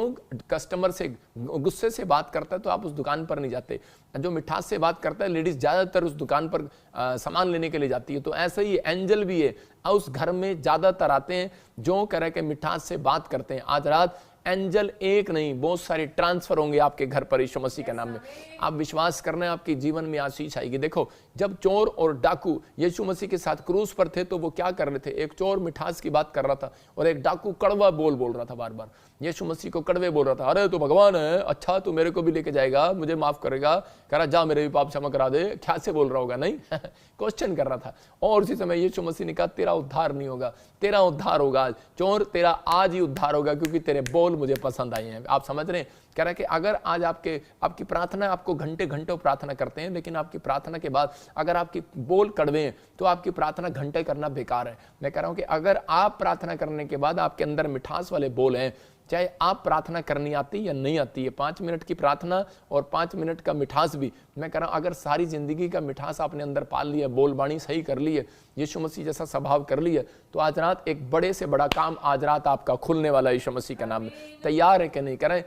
कस्टमर से गुस्से से बात करता है तो आप उस दुकान पर नहीं जाते, जो मिठास से बात करता है लेडीज ज़्यादातर उस दुकान पर सामान लेने के लिए जाती है। तो ऐसा ही एंजल भी है, उस घर में ज़्यादातर आते हैं जो कह रहे कि मिठास से बात करते हैं। आज रात एंजल एक नहीं, बहुत सारे ट्रांसफर होंगे आपके घर पर यीशु मसीह के नाम में। आप विश्वास करना, आपके जीवन में आशीष आएगी। देखो, जब चोर और डाकू यीशु मसीह के साथ क्रूस पर थे तो वो क्या कर रहे थे? एक चोर मिठास की बात कर रहा था और एक डाकू कड़वा बोल रहा था। बार बार यीशु मसीह को कड़वे बोल रहा था, अरे तू भगवान है, अच्छा तू मेरे को भी लेके जाएगा, मुझे माफ करेगा, कह रहा जा मेरे भी पाप क्षमा करा दे। क्या से बोल रहा होगा? नहीं क्वेश्चन कर रहा था। और उसी समय यीशु मसीह ने कहा तेरा उद्धार नहीं होगा, तेरा उद्धार होगा आज। चोर तेरा आज ही उद्धार होगा, क्योंकि तेरे बोल मुझे पसंद आए हैं। आप समझ रहे हैं? कह रहा है कि अगर आज आपकी प्रार्थना, आपको घंटों प्रार्थना करते हैं, लेकिन आपकी प्रार्थना के बाद अगर आपकी बोल कड़वे हैं तो आपकी प्रार्थना घंटे करना बेकार है। मैं कह रहा हूं कि अगर आप प्रार्थना करने के बाद आपके अंदर मिठास वाले बोल हैं, चाहे आप प्रार्थना करनी आती या नहीं आती है, 5 मिनट की प्रार्थना और 5 मिनट का मिठास भी, मैं कह रहा हूं अगर सारी जिंदगी का मिठास आपने अंदर पाल लिया, बोल बाणी सही कर ली है, यीशु मसीह जैसा स्वभाव कर लिया, तो आज रात एक बड़े से बड़ा काम आज रात आपका खुलने वाला यीशु मसीह के नाम में। तैयार है कि नहीं? कह रहे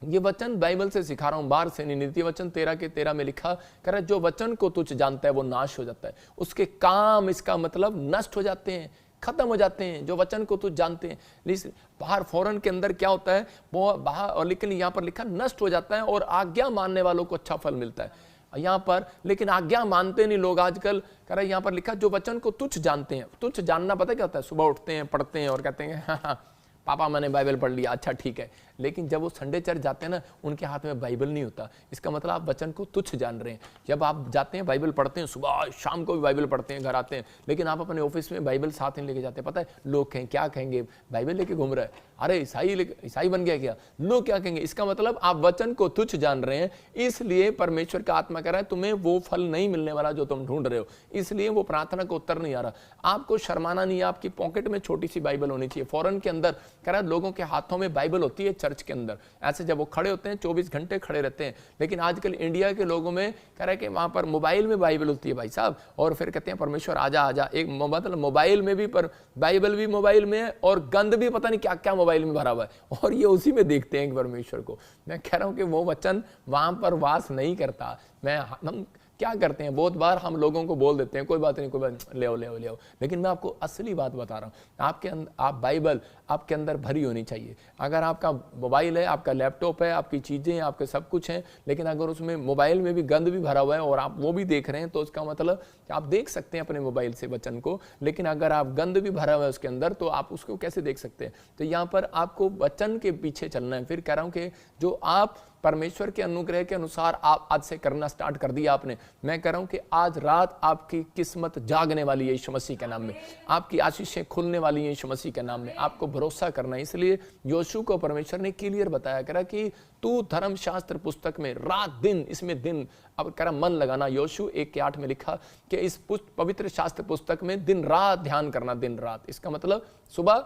ये वचन बाइबल से सिखा रहा हूं, बाहर से नहीं। नीति वचन 13 के 13 में लिखा, कह रहा जो वचन को तुच्छ जानता है वो नाश हो जाता है, उसके काम, इसका मतलब नष्ट हो जाते हैं, खत्म हो जाते हैं। जो वचन को तुझ जानते हैं, बाहर फॉरेन के अंदर क्या होता है वो बाहर, और लेकिन यहाँ पर लिखा नष्ट हो जाता है और आज्ञा मानने वालों को अच्छा फल मिलता है यहाँ पर। लेकिन आज्ञा मानते नहीं लोग आजकल। कह रहा है यहाँ पर लिखा जो वचन को तुच्छ जानते हैं। तुच्छ जानना पता क्या होता है? सुबह उठते हैं, पढ़ते हैं और कहते हैं हाँ पापा मैंने बाइबल पढ़ लिया, अच्छा ठीक है। लेकिन जब वो संडे चर्च जाते हैं ना, उनके हाथ में बाइबल नहीं होता। इसका मतलब आप वचन को तुच्छ जान रहे हैं। जब आप जाते हैं बाइबल पढ़ते हैं, सुबह शाम को भी बाइबल पढ़ते हैं, घर आते हैं, लेकिन आप अपने ऑफिस में बाइबल साथ नहीं लेके जाते। पता है लोग कहें क्या कहेंगे, बाइबल लेके घूम रहा है, अरे ईसाई बन गया क्या, लोग क्या कहेंगे। इसका मतलब आप वचन को तुच्छ जान रहे हैं, इसलिए परमेश्वर का आत्मा कह रहा है तुम्हें वो फल नहीं मिलने वाला जो तुम ढूंढ रहे हो, इसलिए वो प्रार्थना को उत्तर नहीं आ रहा। आपको शर्माना नहीं है, आपकी पॉकेट में छोटी सी बाइबल होनी चाहिए। फॉरेन के अंदर कह रहा है लोगों के हाथों में बाइबल होती है चर्च के अंदर, ऐसे जब वो खड़े होते हैं 24 घंटे खड़े रहते हैं। लेकिन आजकल इंडिया के लोगों में कह रहा है कि वहां पर मोबाइल में बाइबल होती है भाई साहब, और फिर कहते हैं परमेश्वर आजा आजा। एक मतलब मोबाइल में भी, पर बाइबल भी मोबाइल में है और गंद भी पता नहीं क्या क्या मोबाइल में भरा हुआ है, और ये उसी में देखते हैं परमेश्वर को। मैं कह रहा हूं कि वो वचन वहां पर वास नहीं करता। हम क्या करते हैं, बहुत बार हम लोगों को बोल देते हैं कोई बात नहीं, कोई बात, ले आओ ले आओ ले आओ, लेकिन मैं आपको असली बात बता रहा हूं। आपके अंदर आप बाइबल आपके अंदर भरी होनी चाहिए। अगर आपका मोबाइल है, आपका लैपटॉप है, आपकी चीजें, आपके सब कुछ हैं, लेकिन अगर उसमें मोबाइल में भी गंद भी भरा हुआ है और आप वो भी देख रहे हैं, तो उसका मतलब आप देख सकते हैं अपने मोबाइल से वचन को, लेकिन अगर आप गंद भी भरा हुआ है उसके अंदर, तो आप उसको कैसे देख सकते हैं? तो यहाँ पर आपको वचन के पीछे चलना है। फिर कह रहा हूं कि जो आप परमेश्वर के अनुग्रह के अनुसार आप आज से करना स्टार्ट कर दिया आपने, मैं कह रहा हूं कि आज रात आपकी किस्मत जागने वाली है यीशु मसीह के नाम में, आपकी आशीषें खुलने वाली हैं यीशु मसीह के नाम में। आपको भरोसा करना है। इसलिए योशू को परमेश्वर ने क्लियर बताया, कह रहा कि तू धर्मशास्त्र पुस्तक में रात दिन, इसमें दिन, अब कह रहा मन लगाना। योशू 1:8 में लिखा कि इस पवित्र शास्त्र पुस्तक में दिन रात ध्यान करना, दिन रात। इसका मतलब सुबह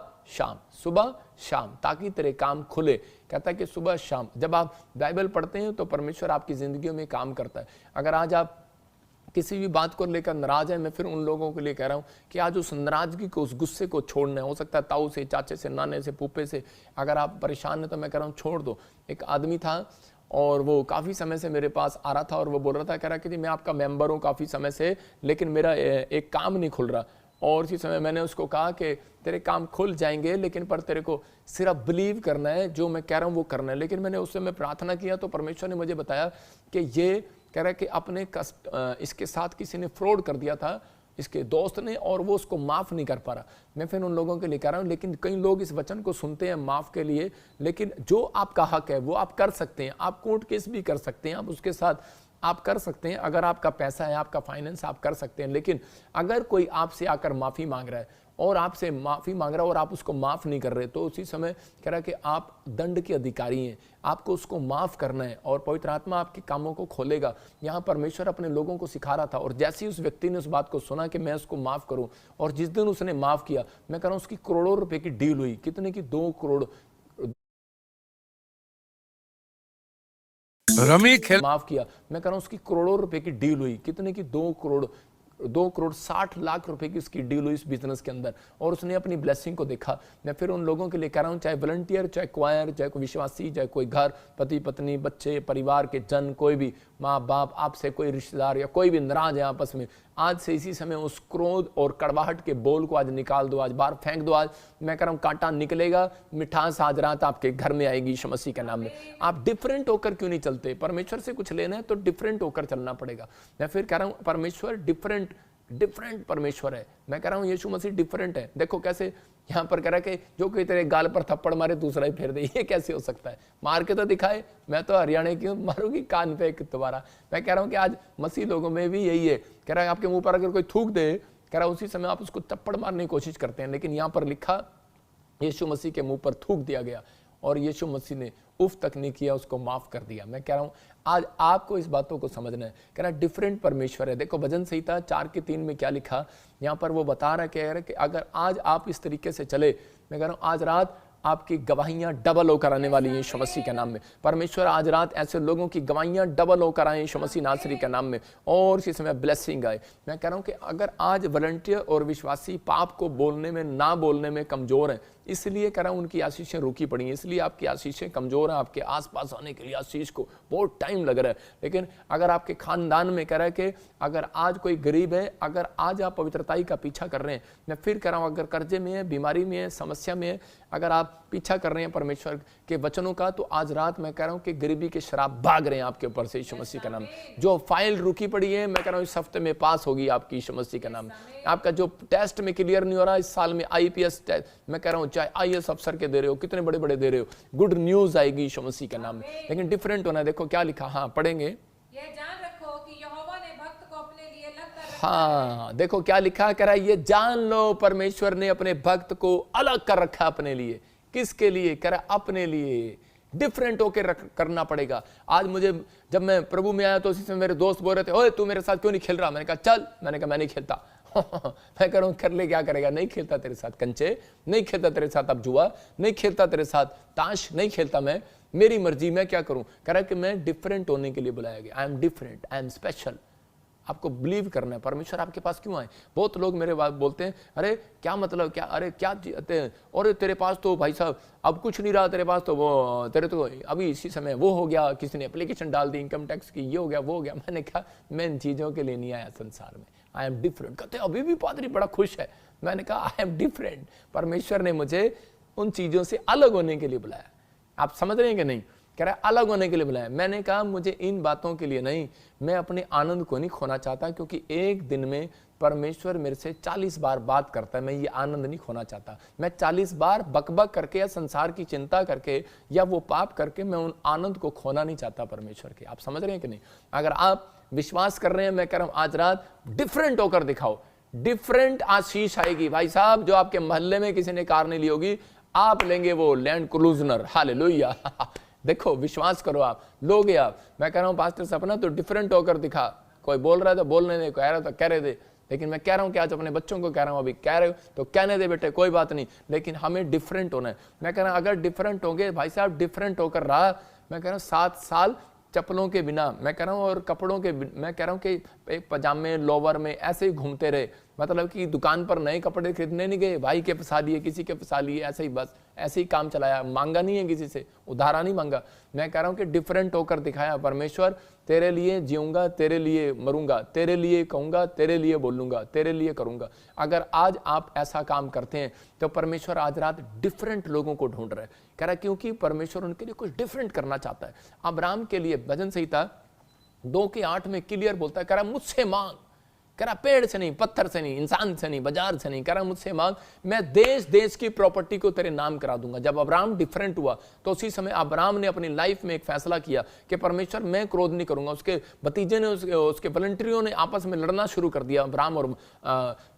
शाम, ताकि तेरे काम खुले। कहता है कि सुबह शाम जब आप बाइबल पढ़ते हैं तो परमेश्वर आपकी जिंदगी में काम करता है। अगर आज आप किसी भी बात को लेकर नाराज है, मैं फिर उन लोगों के लिए कह रहा हूं कि आज उस नाराजगी को, उस गुस्से को छोड़ना है। हो सकता है ताऊ से, चाचे से, नाने से, फूफे से अगर आप परेशान हैं तो मैं कह रहा हूं छोड़ दो। एक आदमी था और वो काफ़ी समय से मेरे पास आ रहा था और वो बोल रहा था, कह रहा कि मैं आपका मेंबर हूँ काफ़ी समय से, लेकिन मेरा एक काम नहीं खुल रहा। और इसी समय मैंने उसको कहा कि तेरे काम खुल जाएंगे, लेकिन पर तेरे को सिर्फ बिलीव करना है, जो मैं कह रहा हूँ वो करना है। लेकिन मैंने उस समय प्रार्थना किया तो परमेश्वर ने मुझे बताया कि ये कह रहा है कि अपने इसके साथ किसी ने फ्रॉड कर दिया था, इसके दोस्त ने, और वो उसको माफ़ नहीं कर पा रहा। मैं फिर उन लोगों के लिए कह रहा हूँ, लेकिन कई लोग इस वचन को सुनते हैं माफ़ के लिए, लेकिन जो आपका हक है वो आप कर सकते हैं। आप कोर्ट केस भी कर सकते हैं, आप उसके साथ आप कर सकते हैं। अगर आपका पैसा है, आपका फाइनेंस, आप कर सकते हैं। लेकिन अगर कोई आपसे आकर माफ़ी मांग रहा है और आपसे माफ़ी मांग रहा है और आप उसको माफ़ नहीं कर रहे, तो उसी समय कह रहा है कि आप दंड के अधिकारी हैं, आपको उसको माफ़ करना है और पवित्र आत्मा आपके कामों को खोलेगा। यहाँ परमेश्वर अपने लोगों को सिखा रहा था, और जैसे ही उस व्यक्ति ने उस बात को सुना कि मैं उसको माफ़ करूँ, और जिस दिन उसने माफ़ किया, मैं कह रहा हूँ उसकी करोड़ों रुपए की डील हुई। कितने की? 2 करोड़। रमी खेल माफ किया, मैं कह रहा हूं उसकी करोड़ों रुपए की डील हुई। कितने की? 2 करोड़ 60 लाख रुपए की उसकी डील हुई इस बिजनेस के अंदर, और उसने अपनी ब्लेसिंग को देखा। मैं फिर उन लोगों के लिए कह रहा हूं, चाहे वॉलंटियर, चाहे क्वायर, चाहे कोई विश्वासी, चाहे कोई घर, पति पत्नी, बच्चे, परिवार के जन, कोई भी माँ बाप, आपसे कोई रिश्तेदार या कोई भी नाराज है आपस में, आज से इसी समय उस क्रोध और कड़वाहट के बोल को आज निकाल दो, आज बाहर फेंक दो। आज मैं कह रहा हूँ कांटा निकलेगा, मिठास आज रात आपके घर में आएगी यीशु मसीह के नाम में। आप डिफरेंट होकर क्यों नहीं चलते? परमेश्वर से कुछ लेना है तो डिफरेंट होकर चलना पड़ेगा। मैं फिर कह रहा हूँ परमेश्वर डिफरेंट परमेश्वर है। मैं कह रहा हूँ यीशु मसीह डिफरेंट है। देखो कैसे यहाँ पर कह रहा है कि जो कोई तेरे गाल पर थप्पड़ मारे दूसरा ही फेर दे, ये कैसे हो सकता है? मार के तो दिखाए, मैं तो हरियाणा की हूँ, मारूंगी कान पे दोबारा। मैं कह रहा हूँ कि आज मसीह लोगों में भी यही है। कह रहा है आपके मुंह पर अगर कोई थूक दे, कह रहा है उसी समय आप उसको थप्पड़ मारने की कोशिश करते हैं, लेकिन यहाँ पर लिखा यीशु मसीह के मुंह पर थूक दिया गया और यीशु मसीह ने उफ तक नहीं किया, उसको माफ कर दिया। मैं कह रहा हूं आज आपको इस बातों को समझना है। कह रहा डिफरेंट परमेश्वर है। देखो भजन संहिता 4:3 में क्या लिखा, यहाँ पर वो बता रहा है कि अगर आज आप इस तरीके से चले, मैं कह रहा हूं आज रात आपकी गवाहियां डबल होकर आने वाली हैं यीशु मसीह के नाम में। परमेश्वर आज रात ऐसे लोगों की गवाहियां डबल होकर आए यीशु मसीह नासरी के नाम में, और इसी समय ब्लेसिंग आए। मैं कह रहा हूं कि अगर आज वॉलंटियर और विश्वासी पाप को बोलने में, ना बोलने में कमजोर हैं, इसलिए कह रहा हूं उनकी आशीषें रुकी पड़ी हैं, इसलिए आपकी आशीषें कमजोर हैं। आपके आसपास आने के लिए आशीष को बहुत टाइम लग रहा है। लेकिन अगर आपके खानदान में कह रहा है कि अगर आज कोई गरीब है, अगर आज आप पवित्रताई का पीछा कर रहे हैं, मैं फिर कह रहा हूं अगर कर्जे में है, बीमारी में है, समस्या में है, अगर आप पीछा कर रहे हैं परमेश्वर के वचनों का, तो आज रात मैं कह रहा हूं कि गरीबी के शराब भाग रहे हैं आपके ऊपर से यीशु मसीह का नाम। जो फाइल रुकी पड़ी है, मैं कह रहा हूं इस हफ्ते में पास होगी आपकी यीशु मसीह का नाम। आपका जो टेस्ट में क्लियर नहीं हो रहा इस साल में, IPS टेस्ट, मैं कह रहा हूं चाहे IAS अफसर के दे रहे हो, कितने बड़े बड़े दे रहे हो, गुड न्यूज आएगी यीशु मसीह के नाम में। लेकिन डिफरेंट होना है। देखो क्या लिखा, हाँ पढ़ेंगे, यह जान रखो कि यहोवा ने भक्त को अपने लिए अलग कर रखा हाँ देखो क्या लिखा, कह रहा है ये जान लो परमेश्वर ने अपने भक्त को अलग कर रखा अपने लिए। किसके लिए? कह रहा अपने लिए। डिफरेंट होकर करना पड़ेगा। आज मुझे जब मैं प्रभु में आया तो उसी समय मेरे दोस्त बोल रहे थे, ओए तू मेरे साथ क्यों नहीं खेल रहा? मैंने कहा चल, मैंने कहा मैं नहीं खेलता। मैं कह रहा हूं कर ले, क्या करेगा? नहीं खेलता तेरे साथ कंचे, नहीं खेलता तेरे साथ अब जुआ, नहीं खेलता तेरे साथ ताश, नहीं खेलता मैं, मेरी मर्जी, मैं क्या करूं? कह रहा है कि मैं डिफरेंट होने के लिए बुलाया गया। I am different, I am special. आपको बिलीव करना है परमेश्वर आपके पास क्यों आए। बहुत लोग मेरे बात बोलते हैं, अरे क्या मतलब, क्या अरे क्या चाहते हैं, और तेरे पास तो भाई साहब अब कुछ नहीं रहा, तेरे पास तो वो तेरे तो अभी इसी समय वो हो गया, किसी ने एप्लीकेशन डाल दी इनकम टैक्स की, ये हो गया वो हो गया। मैंने कहा मैं इन चीज़ों के लिए नहीं आया संसार में, आई एम डिफरेंट। कहते अभी भी पादरी बड़ा खुश है। मैंने कहा आई एम डिफरेंट। परमेश्वर ने मुझे उन चीज़ों से अलग होने के लिए बुलाया। आप समझ रहे हैं कि नहीं? कह रहा है अलग होने के लिए बुलाया। मैंने कहा मुझे इन बातों के लिए नहीं, मैं अपने आनंद को नहीं खोना चाहता, क्योंकि एक दिन में परमेश्वर मेरे से 40 बार बात करता है, मैं ये आनंद नहीं खोना चाहता। मैं 40 बार बकबक करके या संसार की चिंता करके या वो पाप करके मैं उन आनंद को खोना नहीं चाहता परमेश्वर के। आप समझ रहे हैं कि नहीं? अगर आप विश्वास कर रहे हैं, मैं कह रहा हूं आज रात डिफरेंट होकर दिखाओ, डिफरेंट आशीष आएगी। भाई साहब जो आपके मोहल्ले में किसी ने कार नहीं ली होगी, आप लेंगे वो लैंड क्रूजनर। हालेलुया। देखो विश्वास करो, आप लोगे आप। मैं कह रहा हूं पास्टर सपना तो डिफरेंट होकर दिखा। कोई बोल रहा है तो बोलने दे, कह रहा तो कह रहे थे, लेकिन मैं कह रहा हूं कि आज अपने बच्चों को कह रहा हूं, अभी कह रहे हो तो कहने दे बेटे, कोई बात नहीं, लेकिन हमें डिफरेंट होना है। मैं कह रहा हूं अगर डिफरेंट होंगे, भाई साहब डिफरेंट होकर रहा, मैं कह रहा हूं 7 साल चप्पलों के बिना, मैं कह रहा हूं, और कपड़ों के, मैं कह रहा हूं कि एक पजामे लोवर में ऐसे ही घूमते रहे। मतलब कि दुकान पर नए कपड़े खरीदने नहीं गए, भाई के फंसा लिए, किसी के फंसा लिए, ऐसे ही बस ऐसे ही काम चलाया, मांगा नहीं है किसी से, उधारा नहीं मांगा। मैं कह रहा हूं कि डिफरेंट होकर दिखाया। परमेश्वर तेरे लिए जीऊंगा, तेरे लिए मरूंगा, तेरे लिए कहूंगा, तेरे लिए बोलूंगा, तेरे लिए करूंगा। अगर आज आप ऐसा काम करते हैं तो परमेश्वर आज रात डिफरेंट लोगों को ढूंढ रहा है। कह रहा है क्योंकि परमेश्वर उनके लिए कुछ डिफरेंट करना चाहता है। अब्राहम के लिए भजन संहिता 2:8 में क्लियर बोलता है, कह रहा मुझसे मांग, कह रहा पेड़ से नहीं, पत्थर से नहीं, इंसान से नहीं, बाजार से नहीं, कह रहा मुझसे मांग, मैं देश देश की प्रॉपर्टी को तेरे नाम करा दूंगा। जब अब्राहम डिफरेंट हुआ तो उसी समय अब्राहम ने अपनी लाइफ में एक फैसला किया कि परमेश्वर मैं क्रोध नहीं करूंगा। उसके भतीजे ने, उसके वॉलंटियरों ने आपस में लड़ना शुरू कर दिया। अब्राहम और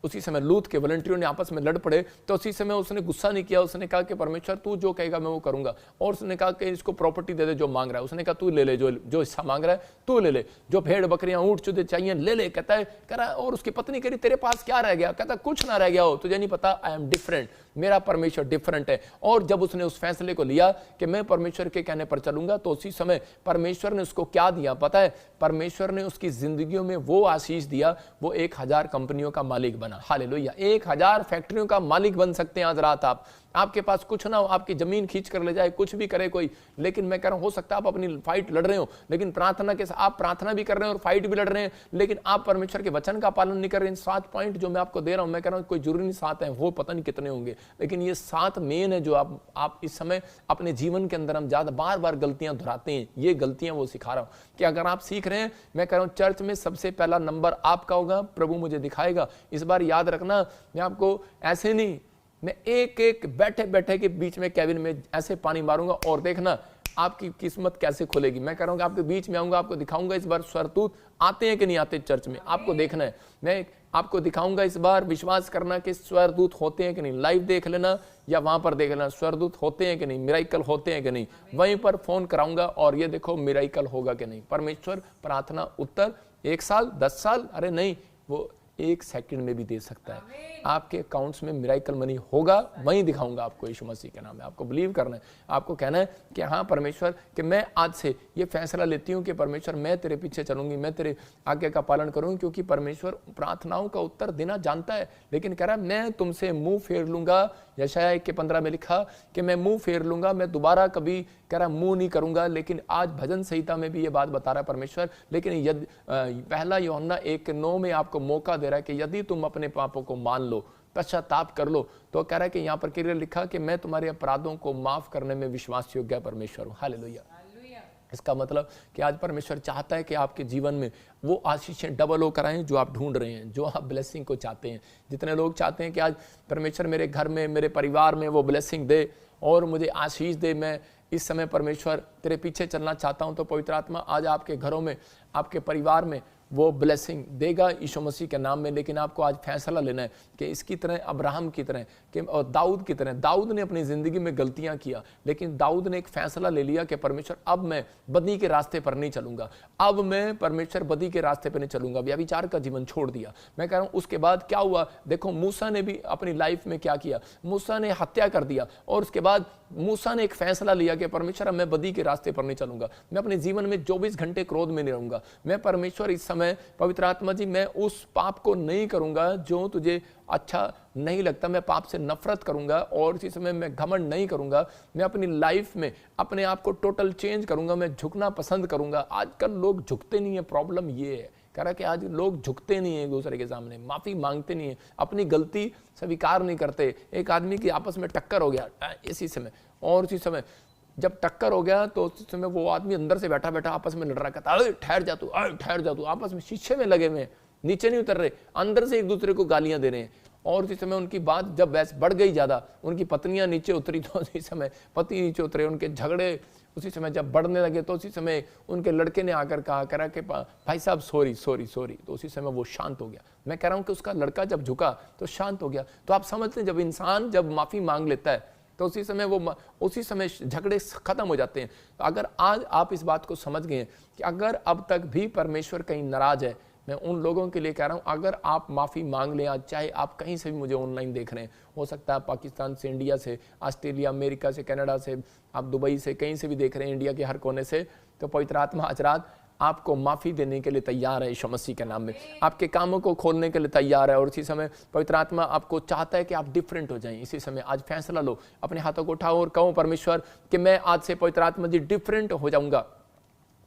उसी समय लूत के वॉलंटियरों ने आपस में लड़ पड़े, तो उसी समय उसने गुस्सा नहीं किया। उसने कहा कि परमेश्वर तू जो कहेगा मैं वो करूंगा। और उसने कहा कि इसको प्रॉपर्टी दे दे जो मांग रहा है। उसने कहा तू ले ले, जो हिस्सा मांग रहा है तू ले ले, जो भेड़ बकरियां ऊंट चूजे चाहिए ले ले। कहता है, कह रहा, और उसकी पत्नी कह रही तेरे पास क्या रह गया? कहता कुछ ना रह गया हो, तुझे नहीं पता, आई एम डिफरेंट, मेरा परमेश्वर डिफरेंट है। और जब उसने उस फैसले को लिया कि मैं परमेश्वर के कहने पर चलूंगा, तो उसी समय परमेश्वर ने उसको क्या दिया पता है? परमेश्वर ने उसकी जिंदगियों में वो आशीष दिया, वो 1000 कंपनियों का मालिक बना। हालेलुया। 1000 फैक्ट्रियों का मालिक बन सकते हैं आज रात आप। आपके पास कुछ ना हो, आपकी जमीन खींच कर ले जाए, कुछ भी करे कोई, लेकिन मैं कह रहा हूं हो सकता है आप अपनी फाइट लड़ रहे हो, लेकिन प्रार्थना के साथ आप प्रार्थना भी कर रहे हैं और फाइट भी लड़ रहे हैं, लेकिन आप परमेश्वर के वचन का पालन नहीं कर रहे हैं। 7 पॉइंट जो मैं आपको दे रहा हूं, मैं कह रहा हूं कोई जरूरी नहीं 7 है, वो पता नहीं कितने होंगे, लेकिन ये 7 मेन है जो आप इस समय अपने जीवन के अंदर हम ज्यादा बार बार गलतियां दोहराते हैं। ये गलतियां वो सिखा रहा हूं कि अगर आप सीख रहे हैं, मैं कह रहा हूं चर्च में सबसे पहला नंबर आपका होगा, प्रभु मुझे दिखाएगा। इस बार याद रखना, मैं आपको ऐसे नहीं, मैं एक एक बैठे बैठे के बीच में कैबिन में ऐसे पानी मारूंगा और देखना आपकी किस्मत कैसे खुलेगी। मैं कह रहा हूं कि आपके बीच में आऊंगा, आपको दिखाऊंगा इस बार स्वर्गदूत आते हैं कि नहीं आते चर्च में, आपको देखना है। मैं आपको दिखाऊंगा इस बार, विश्वास करना कि स्वर्गदूत होते हैं कि नहीं, लाइव देख लेना या वहां पर देख लेना स्वर्गदूत होते हैं कि नहीं, मिराइकल होते हैं कि नहीं, वहीं पर फोन कराऊंगा और ये देखो मिराइकल होगा कि नहीं। परमेश्वर प्रार्थना उत्तर 1 साल 10 साल, अरे नहीं, वो 1 सेकंड में भी दे सकता है। आपके अकाउंट्स में मिराइकल मनी होगा, वहीं दिखाऊंगा आपको यीशु मसीह के नाम में। आपको बिलीव करना है, आपको कहना है कि हाँ परमेश्वर, कि मैं आज से ये फैसला लेती हूँ कि परमेश्वर मैं तेरे पीछे चलूंगी, मैं तेरे आज्ञा का पालन करूंगी, क्योंकि परमेश्वर प्रार्थनाओं का उत्तर देना जानता है। लेकिन कह रहा है मैं तुमसे मुंह फेर लूंगा, यशायाह 1:15 में लिखा कि मैं मुंह फेर लूंगा, मैं दोबारा कभी कह रहा मुंह नहीं करूंगा। लेकिन आज भजन संहिता में भी ये बात बता रहा है परमेश्वर, लेकिन यदि पहला यूहन्ना 1:9 में आपको मौका दे रहा है कि यदि तुम अपने पापों को मान लो, पश्चाताप कर लो, तो कह रहा है कि यहाँ पर क्लियर लिखा कि मैं तुम्हारे अपराधों को माफ करने में विश्वास योग्य परमेश्वर हूँ। हालेलुया। इसका मतलब कि आज परमेश्वर चाहता है कि आपके जीवन में वो आशीषें डबल होकर आएं जो आप ढूंढ रहे हैं, जो आप ब्लेसिंग को चाहते हैं। जितने लोग चाहते हैं कि आज परमेश्वर मेरे घर में, मेरे परिवार में वो ब्लेसिंग दे और मुझे आशीष दे, मैं इस समय परमेश्वर तेरे पीछे चलना चाहता हूं, तो पवित्र आत्मा आज आपके घरों में, आपके परिवार में वो ब्लेसिंग देगा यीशु मसीह के नाम में। लेकिन आपको आज फैसला लेना है कि इसकी तरह, अब्राहम की तरह कि और दाऊद की तरह, दाऊद ने अपनी जिंदगी में गलतियां किया, लेकिन दाऊद ने एक फैसला ले लिया कि परमेश्वर अब मैं बदी के रास्ते पर नहीं चलूंगा, अब मैं परमेश्वर बदी के रास्ते पर नहीं चलूंगा, व्यभिचार का जीवन छोड़ दिया। मैं कह रहा हूं उसके बाद क्या हुआ, देखो मूसा ने भी अपनी लाइफ में क्या किया, मूसा ने हत्या कर दिया और उसके बाद मूसा ने एक फैसला लिया कि परमेश्वर मैं बदी के रास्ते पर नहीं चलूंगा, मैं अपने जीवन में 24 घंटे क्रोध में नहीं रहूंगा, मैं परमेश्वर इस समय पवित्र आत्मा जी मैं उस पाप को नहीं करूंगा जो तुझे अच्छा नहीं लगता, मैं पाप से नफरत करूंगा और इसी समय मैं घमंड नहीं करूंगा, मैं अपनी लाइफ में अपने आप को टोटल चेंज करूंगा, मैं झुकना पसंद करूंगा। आजकल लोग झुकते नहीं है, प्रॉब्लम ये है कह रहा कि आज लोग झुकते नहीं है एक दूसरे के सामने, माफी मांगते नहीं है, अपनी गलती स्वीकार नहीं करते। एक आदमी की आपस में टक्कर हो गया इसी समय, और उसी समय जब टक्कर हो गया तो उस समय वो आदमी अंदर से बैठा बैठा आपस में लड़ रहा, कहता अरे ठहर जा तू, अरे ठहर जा तू, आपस में शीशे में लगे हुए, नीचे नहीं उतर रहे, अंदर से एक दूसरे को गालियां दे रहे हैं। और उसी समय उनकी बात जब बहस बढ़ गई ज्यादा, उनकी पत्नियां नीचे उतरी तो उसी समय पति नीचे उतरे, उनके झगड़े उसी समय जब बढ़ने लगे तो उसी समय उनके लड़के ने आकर कहा करा कि भाई साहब सॉरी सॉरी सॉरी, तो उसी समय वो शांत हो गया। मैं कह रहा हूं कि उसका लड़का जब झुका तो शांत हो गया। तो आप समझते हैं जब इंसान जब माफी मांग लेता है तो उसी समय वो उसी समय झगड़े खत्म हो जाते हैं। तो अगर आज आप इस बात को समझ गए कि अगर अब तक भी परमेश्वर कहीं नाराज है, मैं उन लोगों के लिए कह रहा हूं अगर आप माफ़ी मांग लें आज, चाहे आप कहीं से भी मुझे ऑनलाइन देख रहे हैं, हो सकता है पाकिस्तान से, इंडिया से, ऑस्ट्रेलिया, अमेरिका से, कनाडा से, आप दुबई से, कहीं से भी देख रहे हैं, इंडिया के हर कोने से, तो पवित्र आत्मा आज रात आपको माफ़ी देने के लिए तैयार है यीशु मसीह के नाम में, आपके कामों को खोलने के लिए तैयार है। और इसी समय पवित्र आत्मा आपको चाहता है कि आप डिफरेंट हो जाएं। इसी समय आज फैसला लो, अपने हाथों को उठाओ और कहो परमेश्वर कि मैं आज से पवित्र आत्मा जी डिफरेंट हो जाऊंगा।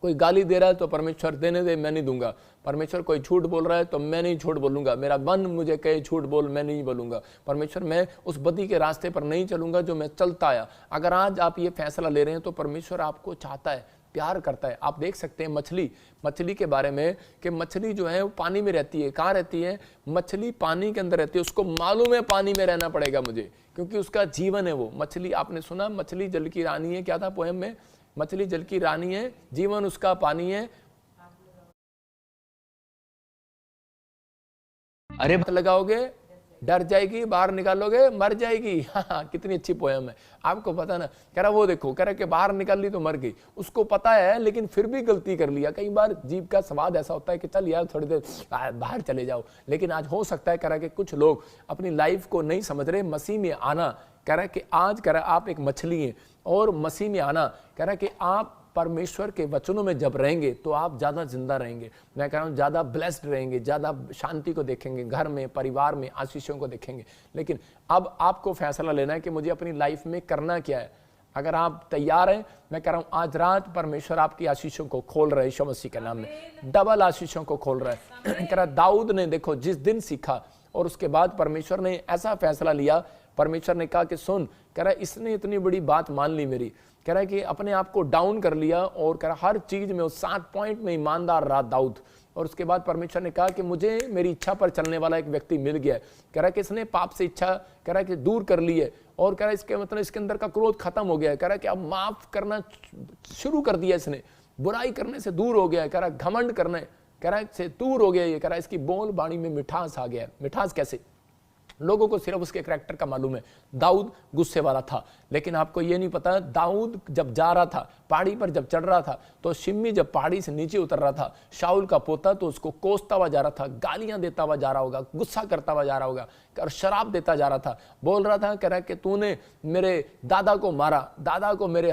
कोई गाली दे रहा है तो परमेश्वर देने दे, मैं नहीं दूंगा। परमेश्वर कोई झूठ बोल रहा है तो मैं नहीं झूठ बोलूंगा, मेरा मन मुझे कहे झूठ बोल, मैं नहीं बोलूंगा। परमेश्वर मैं उस बदी के रास्ते पर नहीं चलूंगा जो मैं चलता आया। अगर आज आप ये फैसला ले रहे हैं तो परमेश्वर आपको चाहता है, प्यार करता है। आप देख सकते हैं मछली के बारे में कि मछली जो है वो पानी में रहती है। कहाँ रहती है? मछली पानी के अंदर रहती है। उसको मालूम है पानी में रहना पड़ेगा मुझे, क्योंकि उसका जीवन है वो मछली। आपने सुना मछली जल की रानी है, क्या था पोएम में? मछली जल की रानी है, जीवन उसका पानी है। अरे बात लगाओगे डर जाएगी, बाहर निकालोगे मर जाएगी। हाँ, कितनी अच्छी पोएम है, आपको पता ना। कह रहा वो देखो, कह रहा कि बाहर निकाल ली तो मर गई। उसको पता है लेकिन फिर भी गलती कर लिया। कई बार जीव का स्वाद ऐसा होता है कि चल यार थोड़ी देर बाहर चले जाओ। लेकिन आज हो सकता है कह रहा कि कुछ लोग अपनी लाइफ को नहीं समझ रहे। मसीह में आना, कह रहा कि आज कह रहा आप एक मछली हैं और मसीह में आना, कह रहा कि आप परमेश्वर के वचनों में जब रहेंगे तो आप ज़्यादा जिंदा रहेंगे। मैं कह रहा हूँ ज़्यादा ब्लेस्ड रहेंगे, ज़्यादा शांति को देखेंगे, घर में परिवार में आशीषों को देखेंगे। लेकिन अब आपको फैसला लेना है कि मुझे अपनी लाइफ में करना क्या है। अगर आप तैयार हैं, मैं कह रहा हूँ आज रात परमेश्वर आपकी आशीषों को खोल रहे हैं यीशु मसीह के नाम में, डबल आशीषों को खोल रहे हैं। कह रहा दाऊद ने देखो जिस दिन सीखा और उसके बाद परमेश्वर ने ऐसा फैसला लिया, परमेश्वर ने कहा कि सुन, कह रहा इसने इतनी बड़ी बात मान ली मेरी, कह रहा है कि अपने आप को डाउन कर लिया और कह रहा हर चीज में उस 7 पॉइंट में ईमानदार रहा दाऊद। और उसके बाद परमेश्वर ने कहा कि मुझे मेरी इच्छा पर चलने वाला एक व्यक्ति मिल गया है। कह रहा है कि इसने पाप से इच्छा कह रहा है कि दूर कर ली है और कह रहा है इसके मतलब इसके अंदर का क्रोध खत्म हो गया है। कह रहा है कि अब माफ करना शुरू कर दिया इसने, बुराई करने से दूर हो गया है। कह रहा है घमंड करने कह रहा है से दूर हो गया ये। कह रहा है इसकी बोल बाणी में मिठास आ गया है। मिठास कैसे? लोगों को सिर्फ उसके करैक्टर का मालूम है। दाऊद गुस्से वाला था, लेकिन आपको ये नहीं पता दाऊद जब जा रहा था पहाड़ी पर, जब चढ़ रहा था तो शिमी जब पहाड़ी से नीचे उतर रहा था, शाऊल का पोता तो उसको कोसता हुआ जा रहा था, गालियां देता हुआ जा रहा होगा, गुस्सा करता हुआ जा रहा होगा और शराब देता जा रहा था। बोल रहा था, कह रहा कि तूने मेरे दादा को मारा, दादा को मेरे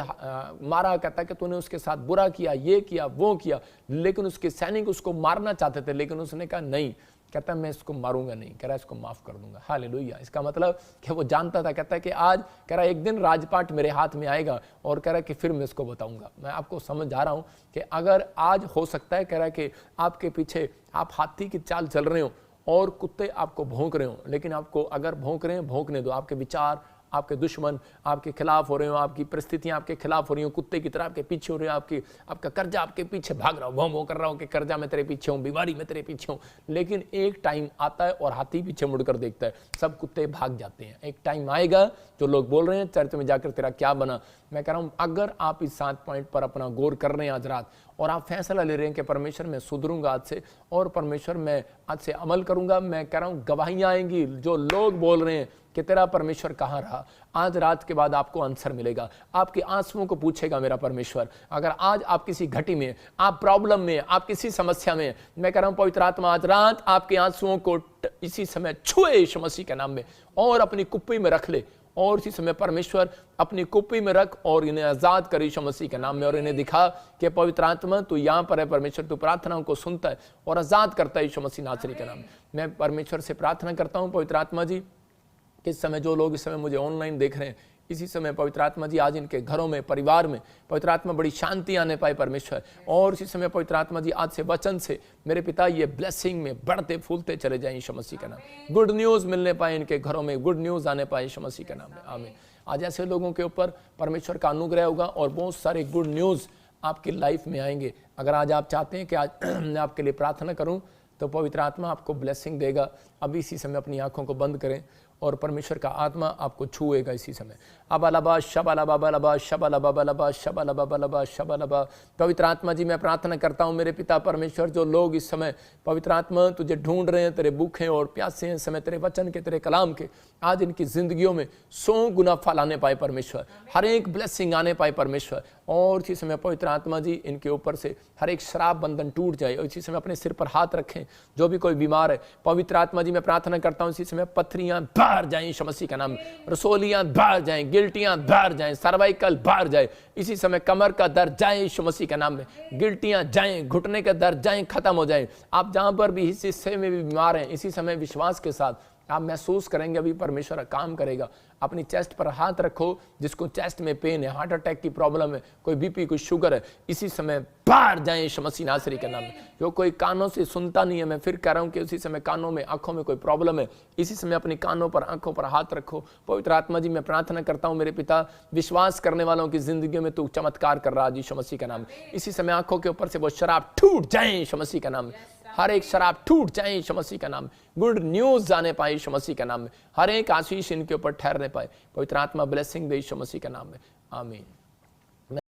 मारा, कहता कि तूने उसके साथ बुरा किया, ये किया वो किया। लेकिन उसके सैनिक उसको मारना चाहते थे, लेकिन उसने कहा नहीं, कहता मैं इसको मारूंगा नहीं, कह रहा इसको माफ कर दूंगा। हालेलुया। इसका मतलब कि वो जानता था, कहता है कि आज कह रहा एक दिन राजपाट मेरे हाथ में आएगा और कह रहा कि फिर मैं इसको बताऊंगा। मैं आपको समझ आ रहा हूं कि अगर आज हो सकता है, कह रहा कि आपके पीछे आप हाथी की चाल चल रहे हो और कुत्ते आपको भौंक रहे हो, लेकिन आपको अगर भौंक रहे हैं भौंकने दो। आपके विचार, आपके दुश्मन आपके खिलाफ हो रहे हो, आपकी परिस्थितियां आपके खिलाफ हो रही हो, कुत्ते की तरह आपके पीछे हो रहे हो, आपका कर्जा आपके पीछे भाग रहा हो, भौं भौं कर रहा हो कि कर्जा में तेरे पीछे हूं, बीमारी में तेरे पीछे हूं। लेकिन एक टाइम आता है और हाथी पीछे मुड़कर देखता है, सब कुत्ते भाग जाते हैं। एक टाइम आएगा जो लोग बोल रहे हैं चर्च में जाकर तेरा क्या बना। मैं कह रहा हूं अगर आप इस 7 पॉइंट पर अपना गौर कर रहे हैं आज रात और आप फैसला ले रहे हैं कि परमेश्वर मैं सुधरूंगा आज से और परमेश्वर मैं आज से अमल करूंगा, मैं कह रहा हूं गवाहियां आएंगी। जो लोग बोल रहे हैं कि तेरा परमेश्वर कहाँ रहा, आज रात के बाद आपको आंसर मिलेगा। आपके आंसुओं को पूछेगा मेरा परमेश्वर। अगर आज आप किसी घटी में, आप प्रॉब्लम में, आप किसी समस्या में, मैं कह रहा हूं पवित्र आत्मा आज रात आपके आंसुओं को इसी समय छुए यीशु मसीह के नाम में और अपनी कुप्पी में रख ले। और इसी समय परमेश्वर अपनी कुप्पी में रख और इन्हें आजाद कर यीशु मसीह के नाम में और इन्हें दिखा कि पवित्र आत्मा तू यहाँ पर है। परमेश्वर तू प्रार्थनाओं को सुनता है और आजाद करता है यीशु मसीह नासरी के नाम में। मैं परमेश्वर से प्रार्थना करता हूँ पवित्र आत्मा जी, इस समय जो लोग इस समय मुझे ऑनलाइन देख रहे हैं, इसी समय पवित्र आत्मा जी आज इनके घरों में, परिवार में पवित्र आत्मा बड़ी शांति आने पाए परमेश्वर। और इसी समय पवित्र आत्मा जी आज से वचन से मेरे पिता ये ब्लेसिंग में बढ़ते फूलते चले जाएं यीशु मसीह का नाम। गुड न्यूज़ मिलने पाए इनके घरों में, गुड न्यूज़ आने पाए यीशु मसीह के नाम में, आमीन। आज ऐसे लोगों के ऊपर परमेश्वर का अनुग्रह होगा और बहुत सारे गुड न्यूज़ आपकी लाइफ में आएंगे। अगर आज आप चाहते हैं कि आज मैं आपके लिए प्रार्थना करूं तो पवित्र आत्मा आपको ब्लेसिंग देगा। अभी इसी समय अपनी आंखों को बंद करें और परमेश्वर का आत्मा आपको छुएगा इसी समय। अबालबा शबालबा बलबा शबालबा बलबा शबालबा बलबा शबालबा। पवित्र आत्मा जी मैं प्रार्थना करता हूँ मेरे पिता परमेश्वर, जो लोग इस समय पवित्र आत्मा तुझे ढूंढ रहे हैं, तेरे भूखे और प्यासे हैं समय तेरे वचन के, तेरे कलाम के, आज इनकी जिंदगियों में 100 गुना फल आने पाए परमेश्वर, हर एक ब्लेसिंग आने पाए परमेश्वर। और इसी समय पवित्र आत्मा जी इनके ऊपर से हर एक शराब बंधन टूट जाए। और इसी समय अपने सिर पर हाथ रखें, जो भी कोई बीमार है पवित्र आत्मा जी मैं प्रार्थना करता हूँ इसी समय पथरियां बाहर जाएं यीशु मसीह का नाम, रसोलियां बाहर जाएं, गिल्टियां बाहर जाएं, सर्वाइकल बाहर जाए इसी समय, कमर का दर्द जाए यीशु मसीह के नाम में, गिल्टियां जाएं, घुटने का दर्द जाएं, खत्म हो जाए। आप जहां पर भी इस हिस्से में भी बीमार हैं इसी समय विश्वास के साथ आप महसूस करेंगे अभी परमेश्वर काम करेगा। अपनी चेस्ट पर हाथ रखो, जिसको चेस्ट में पेन है, हार्ट अटैक की प्रॉब्लम है, कोई बीपी, कोई शुगर है, इसी समय बाहर जाए यीशु मसीह नासरी के नाम में। जो कोई कानों से सुनता नहीं है, मैं फिर कह रहा हूं कि उसी समय कानों में, आंखों में कोई प्रॉब्लम है, इसी समय अपनी कानों पर, आंखों पर हाथ रखो। पवित्र आत्मा जी मैं प्रार्थना करता हूं मेरे पिता, विश्वास करने वालों की जिंदगी में तू चमत्कार कर रहा है यीशु मसीह का नाम। इसी समय आंखों के ऊपर से वो शराब टूट जाए यीशु मसीह का नाम, हर एक शराब टूट जाए यीशु मसीह का नाम। गुड न्यूज़ जाने पाए यीशु मसीह का नाम में, हर एक आशीष इनके ऊपर ठहरने पाए। पवित्र आत्मा ब्लेसिंग दे यीशु मसीह का नाम में, आमीन।